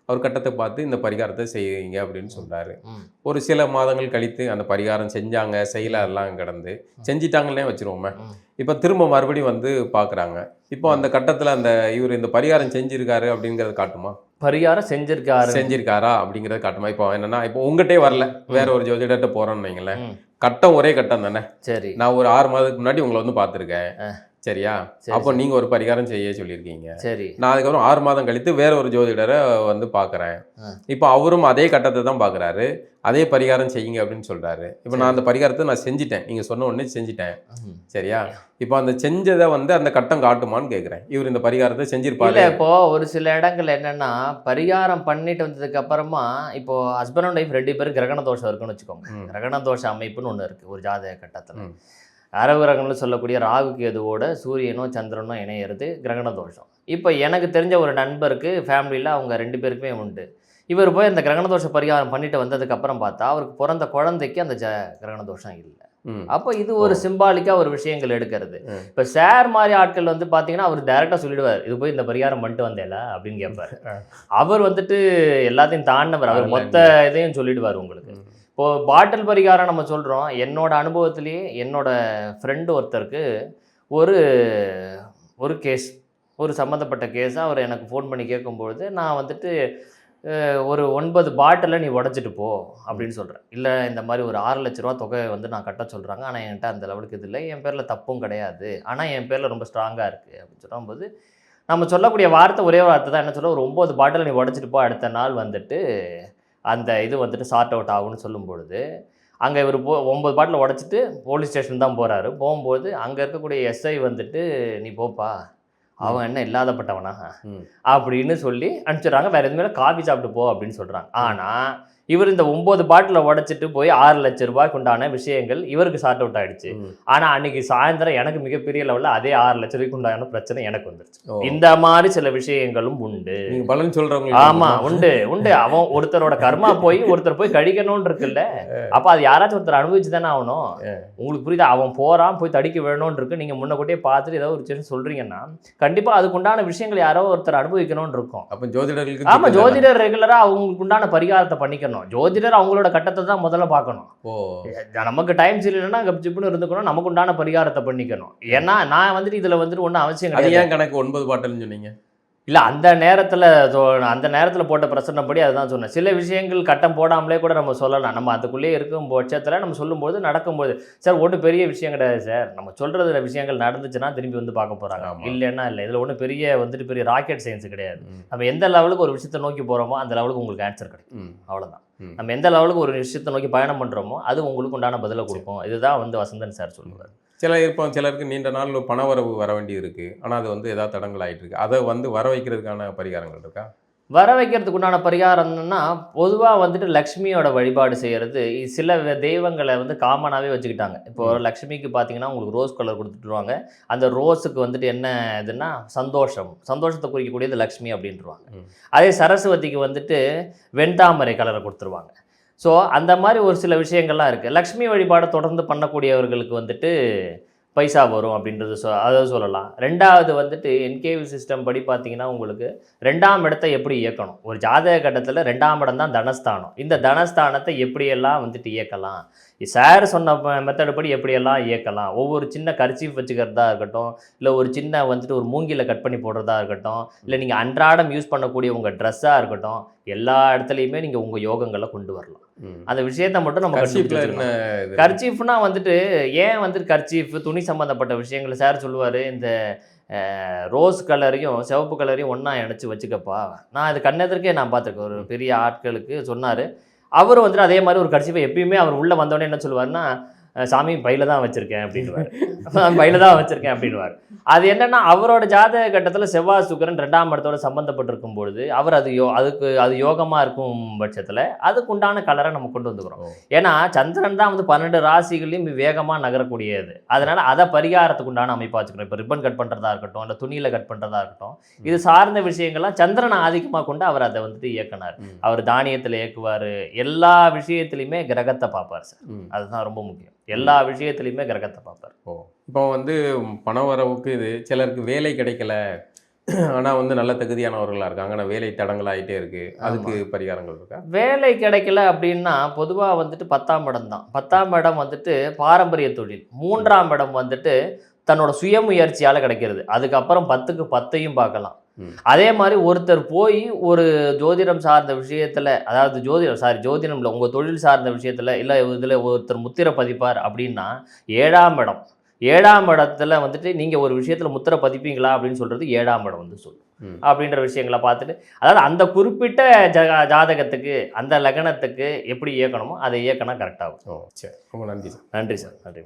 அவர் கட்டத்தை பார்த்து இந்த பரிகாரத்தை செய்யுங்க அப்படின்னு சொல்றாரு. ஒரு சில மாதங்கள் கழித்து அந்த பரிகாரம் செஞ்சாங்க, செய்யலாம் கிடந்து செஞ்சிட்டாங்களே வச்சிருவோமே. இப்போ திரும்ப மறுபடியும் வந்து பார்க்குறாங்க. இப்போ அந்த கட்டத்தில் அந்த இவர் இந்த பரிகாரம் செஞ்சிருக்காரு அப்படிங்கிறத காட்டுமா? பரிகாரம் செஞ்சிருக்காரா அப்படிங்கிறத காட்டுமா? இப்போ என்னன்னா, இப்போ உங்ககிட்டே வரல, வேற ஒரு ஜோதிடர்கிட்ட போறோம்னு வைங்களேன். கட்டம் ஒரே கட்டம் தானே. சரி, நான் ஒரு 6 மாதத்துக்கு முன்னாடி உங்களை வந்து பார்த்துருக்கேன். சரியா? அப்போ நீங்க ஒரு பரிகாரம் செய்ய சொல்லியிருக்கீங்க. சரி, நான் அதுக்கப்புறம் 6 மாதம் கழித்து வேற ஒரு ஜோதிடரை வந்து பார்க்குறேன். இப்போ அவரும் அதே கட்டத்தை தான் பார்க்குறாரு, அதே பரிகாரம் செய்யுங்க அப்படின்னு சொல்றாரு. இப்போ நான் அந்த பரிகாரத்தை நான் செஞ்சுட்டேன், நீங்க சொன்ன உடனே செஞ்சுட்டேன். சரியா? இப்போ அந்த செஞ்சதை வந்து அந்த கட்டம் காட்டுமான்னு கேட்குறேன். இவர் இந்த பரிகாரத்தை செஞ்சிருப்பாரு. இப்போ ஒரு சில இடங்கள் என்னன்னா, பரிகாரம் பண்ணிட்டு வந்ததுக்கு அப்புறமா இப்போ ஹஸ்பண்ட் அண்ட் ஒய்ஃப் 2 பேரும் கிரகண தோஷம் இருக்குன்னு வச்சுக்கோங்க. கிரகண தோஷ அமைப்புன்னு ஒன்று இருக்கு ஒரு ஜாதக கட்டத்தில். அரவரகம்னு சொல்லக்கூடிய ராகு கேதுவோட சூரியனோ சந்திரனோ இணையிறது கிரகண தோஷம். இப்போ எனக்கு தெரிஞ்ச ஒரு நண்பருக்கு ஃபேமிலியில் அவங்க 2 பேருக்குமே உண்டு. இவர் போய் அந்த கிரகண தோஷ பரிகாரம் பண்ணிட்டு வந்ததுக்கு அப்புறம் பார்த்தா அவருக்கு பிறந்த குழந்தைக்கு அந்த கிரகண தோஷம் இல்லை. அப்போ இது ஒரு சிம்பாலிக்கா ஒரு விஷயங்கள் எடுக்கிறது. இப்போ சார் மாதிரி ஆட்கள் வந்து பார்த்தீங்கன்னா அவர் டைரக்டாக சொல்லிடுவார், இது போய் இந்த பரிகாரம் பண்ணிட்டு வந்தேல அப்படின்னு கேட்பார். அவர் வந்துட்டு எல்லாத்தையும் தாண்டினவர், அவர் மொத்த இதையும் சொல்லிடுவார் உங்களுக்கு. இப்போது பாட்டில் பரிகாரம் நம்ம சொல்கிறோம். என்னோட அனுபவத்திலேயே என்னோட ஃப்ரெண்டு ஒருத்தருக்கு ஒரு கேஸ், ஒரு சம்மந்தப்பட்ட கேஸாக அவர் எனக்கு ஃபோன் பண்ணி கேட்கும்பொழுது நான் வந்துட்டு ஒரு 9 பாட்டிலை நீ உடச்சிட்டு போ அப்படின்னு சொல்கிறேன். இல்லை, இந்த மாதிரி ஒரு 6 லட்ச ரூபா தொகை வந்து நான் கட்ட சொல்கிறாங்க, ஆனால் என்கிட்ட அந்த லெவலுக்கு இது இல்லை, என் பேரில் தப்பும் கிடையாது, ஆனால் என் பேரில் ரொம்ப ஸ்ட்ராங்காக இருக்குது அப்படின்னு சொல்லும்போது நம்ம சொல்லக்கூடிய வார்த்தை ஒரே ஒரு வார்த்தை தான். என்ன சொல்ல, ஒரு 9 பாட்டிலை நீ உடச்சிட்டு போ, அடுத்த நாள் வந்துட்டு அந்த இது வந்துட்டு சார்ட் அவுட் ஆகும்னு சொல்லும்பொழுது அங்கே இவர் 9 பாட்டில் உடச்சிட்டு போலீஸ் ஸ்டேஷன் தான் போகிறாரு. போகும்போது அங்கே இருக்கக்கூடிய எஸ்ஐ வந்துட்டு நீ போப்பா, அவன் என்ன இல்லாதப்பட்டவனா அப்படின்னு சொல்லி அனுப்பிச்சிடுறாங்க. வேறு எதுவுமே காஃபி சாப்பிட்டு போ அப்படின்னு சொல்கிறாங்க. ஆனால் இவர் இந்த 9 பாட்டில் உடைச்சிட்டு போய் 6 லட்ச ரூபாய்க்கு உண்டான விஷயங்கள் இவருக்கு சார்ட் அவுட் ஆயிடுச்சு. ஆனால் அன்னைக்கு சாயந்தரம் எனக்கு மிகப்பெரிய லெவலில் அதே 6 லட்ச ரூபாய்க்கு உண்டான பிரச்சனை எனக்கு வந்துருச்சு. இந்த மாதிரி சில விஷயங்களும் உண்டு. பலன் சொல்றவங்க ஆமா, உண்டு. அவன் ஒருத்தரோட கர்மா போய் ஒருத்தர் போய் கடிக்கணும்னு இருக்குல்ல, அப்ப அது யாராச்சும் ஒருத்தர் அனுபவிச்சு தானே ஆகணும். உங்களுக்கு புரியுதா? அவன் போறான், போய் தடிக்க வேணும்னு இருக்கு. நீங்க முன்னக்கூட்டியே பார்த்துட்டு ஏதாவது ஒரு விஷயம் சொல்றீங்கன்னா கண்டிப்பா அதுக்குண்டான விஷயங்கள் யாரோ ஒருத்தர் அனுபவிக்கணும்னு இருக்கும். அப்ப ஜோதிடர்களுக்கு ஆமா, ஜோதிடர் ரெகுலரா அவங்களுக்கு உண்டான பரிகாரத்தை பண்ணிக்கணும். ஜோதிடர் அவங்களோட கட்டத்தை தான் முதல்ல பார்க்கணும். நமக்கு டைம் சரியில்லைன்னா கப்சிப்புன்னு இருந்துக்கணும், நமக்கு உண்டான பரிகாரத்தை பண்ணிக்கணும். ஏன்னா நான் வந்துட்டு இதுல வந்துட்டு ஒன்றும் அவசியம் கிடையாது. ஏன் கணக்கு 9 பாட்டில்னு சொன்னீங்க? இல்லை, அந்த நேரத்தில் போட்ட பிரச்சனைப்படி அதுதான் சொன்னேன். சில விஷயங்கள் கட்டம் போடாமலே கூட நம்ம சொல்லலாம். நம்ம அதுக்குள்ளேயே இருக்கும் பட்சத்தில் நம்ம சொல்லும்போது நடக்கும்போது சார் ஒன்றும் பெரிய விஷயம் கிடையாது சார், நம்ம சொல்கிறதுல விஷயங்கள் நடந்துச்சுன்னா திரும்பி வந்து பார்க்க போகிறாங்க, இல்லைன்னா இல்லை. இதில் ஒன்றும் பெரிய ராக்கெட் சயின்ஸ் கிடையாது. நம்ம எந்த லெவலுக்கு ஒரு விஷயத்தை நோக்கி போகிறோமோ அந்த லெவலுக்கு உங்களுக்கு ஆன்சர் கிடைக்கும். அவ்வளோதான். நம்ம எந்த லெவலுக்கு ஒரு விஷயத்தை நோக்கி பயணம் பண்ணுறோமோ அது உங்களுக்கு உண்டான பதிலை கொடுக்கும். இதுதான் வந்து வசந்தன் சார் சொல்லுவார். சிலருக்கு நீண்ட நாள் பண வரவு வர வேண்டி இருக்கு, ஆனால் அது வந்து ஏதாவது தடங்கள் ஆகிட்டு இருக்கு. அதை வந்து வர வைக்கிறதுக்கான பரிகாரங்கள் இருக்கா? வர வைக்கிறதுக்கு உண்டான பரிகாரம்னா பொதுவாக வந்துட்டு லக்ஷ்மியோட வழிபாடு செய்கிறது சில தெய்வங்களை வந்து காமனாகவே வச்சுக்கிட்டாங்க. இப்போ லக்ஷ்மிக்கு பார்த்தீங்கன்னா உங்களுக்கு ரோஸ் கலர் கொடுத்துட்டுருவாங்க. அந்த ரோஸுக்கு வந்துட்டு என்ன இதுன்னா சந்தோஷத்தை குறிக்கக்கூடியது லக்ஷ்மி அப்படின்ட்டுருவாங்க. அதே சரஸ்வதிக்கு வந்துட்டு வெண்தாமரை கலரை கொடுத்துருவாங்க. ஸோ அந்த மாதிரி ஒரு சில விஷயங்கள்லாம் இருக்குது. லக்ஷ்மி வழிபாடை தொடர்ந்து பண்ணக்கூடியவர்களுக்கு வந்துட்டு பைசா வரும் அப்படின்றது அதாவது சொல்லலாம். ரெண்டாவது வந்துட்டு என்கேவி சிஸ்டம் படி பார்த்தீங்கன்னா உங்களுக்கு 2ஆம் இடத்தை எப்படி இயக்கணும், ஒரு ஜாதக கட்டத்தில் 2ஆம் இடம் தான் தனஸ்தானம். இந்த தனஸ்தானத்தை எப்படியெல்லாம் வந்துட்டு இயக்கலாம், சார் சொன்ன மெத்தடு படி எப்படியெல்லாம் இயக்கலாம், ஒவ்வொரு சின்ன கர்ச்சீஃப் வச்சுக்கிறதா இருக்கட்டும், இல்லை ஒரு சின்ன வந்துட்டு ஒரு மூங்கில கட் பண்ணி போடுறதா இருக்கட்டும், இல்லை நீங்கள் அன்றாடம் யூஸ் பண்ணக்கூடிய உங்கள் ட்ரெஸ்ஸாக இருக்கட்டும், எல்லா இடத்துலையுமே நீங்கள் உங்கள் யோகங்களை கொண்டு வரலாம். அந்த விஷயத்தை மட்டும் நம்ம கர்ச்சீஃப்னா வந்துட்டு ஏன் வந்துட்டு கர்ச்சீஃப் துணி சம்மந்தப்பட்ட விஷயங்களை சார் சொல்லுவார், இந்த ரோஸ் கலரையும் சிவப்பு கலரையும் ஒன்றா இணைச்சி வச்சுக்கப்பா. நான் அது கண்ணெதிர்க்கே நான் பார்த்துருக்கேன். ஒரு பெரிய ஆட்களுக்கு சொன்னார். அவரும் வந்துட்டு அதே மாதிரி ஒரு கர்ச்சீஃபை எப்பயுமே அவர் உள்ளே வந்தோடனே என்ன சொல்லுவார்னா, சாமி பையில தான் வச்சுருக்கேன் அப்படின்வார். பையில தான் வச்சுருக்கேன் அப்படின்வார். அது என்னென்னா அவரோட ஜாதக கட்டத்தில் செவ்வாய் சுக்கிரன் 2ஆம் இடத்தோட சம்மந்தப்பட்டிருக்கும் பொழுது அவர் அது யோகமாக இருக்கும் பட்சத்தில் அதுக்குண்டான கலரை நம்ம கொண்டு வந்துக்கிறோம். ஏன்னா சந்திரன் தான் வந்து 12 ராசிகளையும் வேகமாக நகரக்கூடியது. அதனால் அதை பரிகாரத்துக்கு உண்டான அமைப்பாக வச்சுக்கணும். இப்போ ரிப்பன் கட் பண்ணுறதா இருக்கட்டும், இல்லை துணியில் கட் பண்ணுறதா இருக்கட்டும், இது சார்ந்த விஷயங்கள்லாம் சந்திரனை ஆதிக்கமாக கொண்டு அவர் அதை வந்துட்டு இயக்கினார். அவர் தானியத்தில் இயக்குவார். எல்லா விஷயத்துலையுமே கிரகத்தை பார்ப்பார் சார். அதுதான் ரொம்ப முக்கியம். எல்லா விஷயத்துலையுமே கிரகத்தை பார்ப்பார். இப்போ வந்து பண வரவுக்கு இது சிலருக்கு வேலை கிடைக்கல, ஆனால் வந்து நல்ல தகுதியானவர்களாக இருக்காங்க, ஆனால் வேலை தடங்களாகிட்டே இருக்குது, அதுக்கு பரிகாரங்கள் இருக்கா? வேலை கிடைக்கல அப்படின்னா பொதுவாக வந்துட்டு 10ஆம் இடம் தான். 10ஆம் இடம் வந்துட்டு பாரம்பரிய தொழில். 3ஆம் இடம் வந்துட்டு தன்னோட சுயமுயற்சியால் கிடைக்கிறது. அதுக்கப்புறம் 10க்கு 10ஐயும் பார்க்கலாம். அதே மாதிரி ஒருத்தர் போய் ஒரு ஜோதிடம் சார்ந்த விஷயத்தில், அதாவது ஜோதிடம் இல்லை, உங்கள் தொழில் சார்ந்த விஷயத்தில் இல்லை இதில் ஒருத்தர் முத்திரை பதிப்பார் அப்படின்னா 7ஆம் இடத்துல வந்துட்டு நீங்கள் ஒரு விஷயத்தில் முத்திரை பதிப்பீங்களா அப்படின்னு சொல்கிறது 7ஆம் இடம் வந்து சொல்லும் அப்படின்ற விஷயங்களை பார்த்துட்டு, அதாவது அந்த குறிப்பிட்ட ஜாதகத்துக்கு அந்த லக்னத்துக்கு எப்படி இயக்கணுமோ அதை இயக்கினா கரெக்டாகும். சரி, ரொம்ப நன்றி சார். நன்றி சார். நன்றி.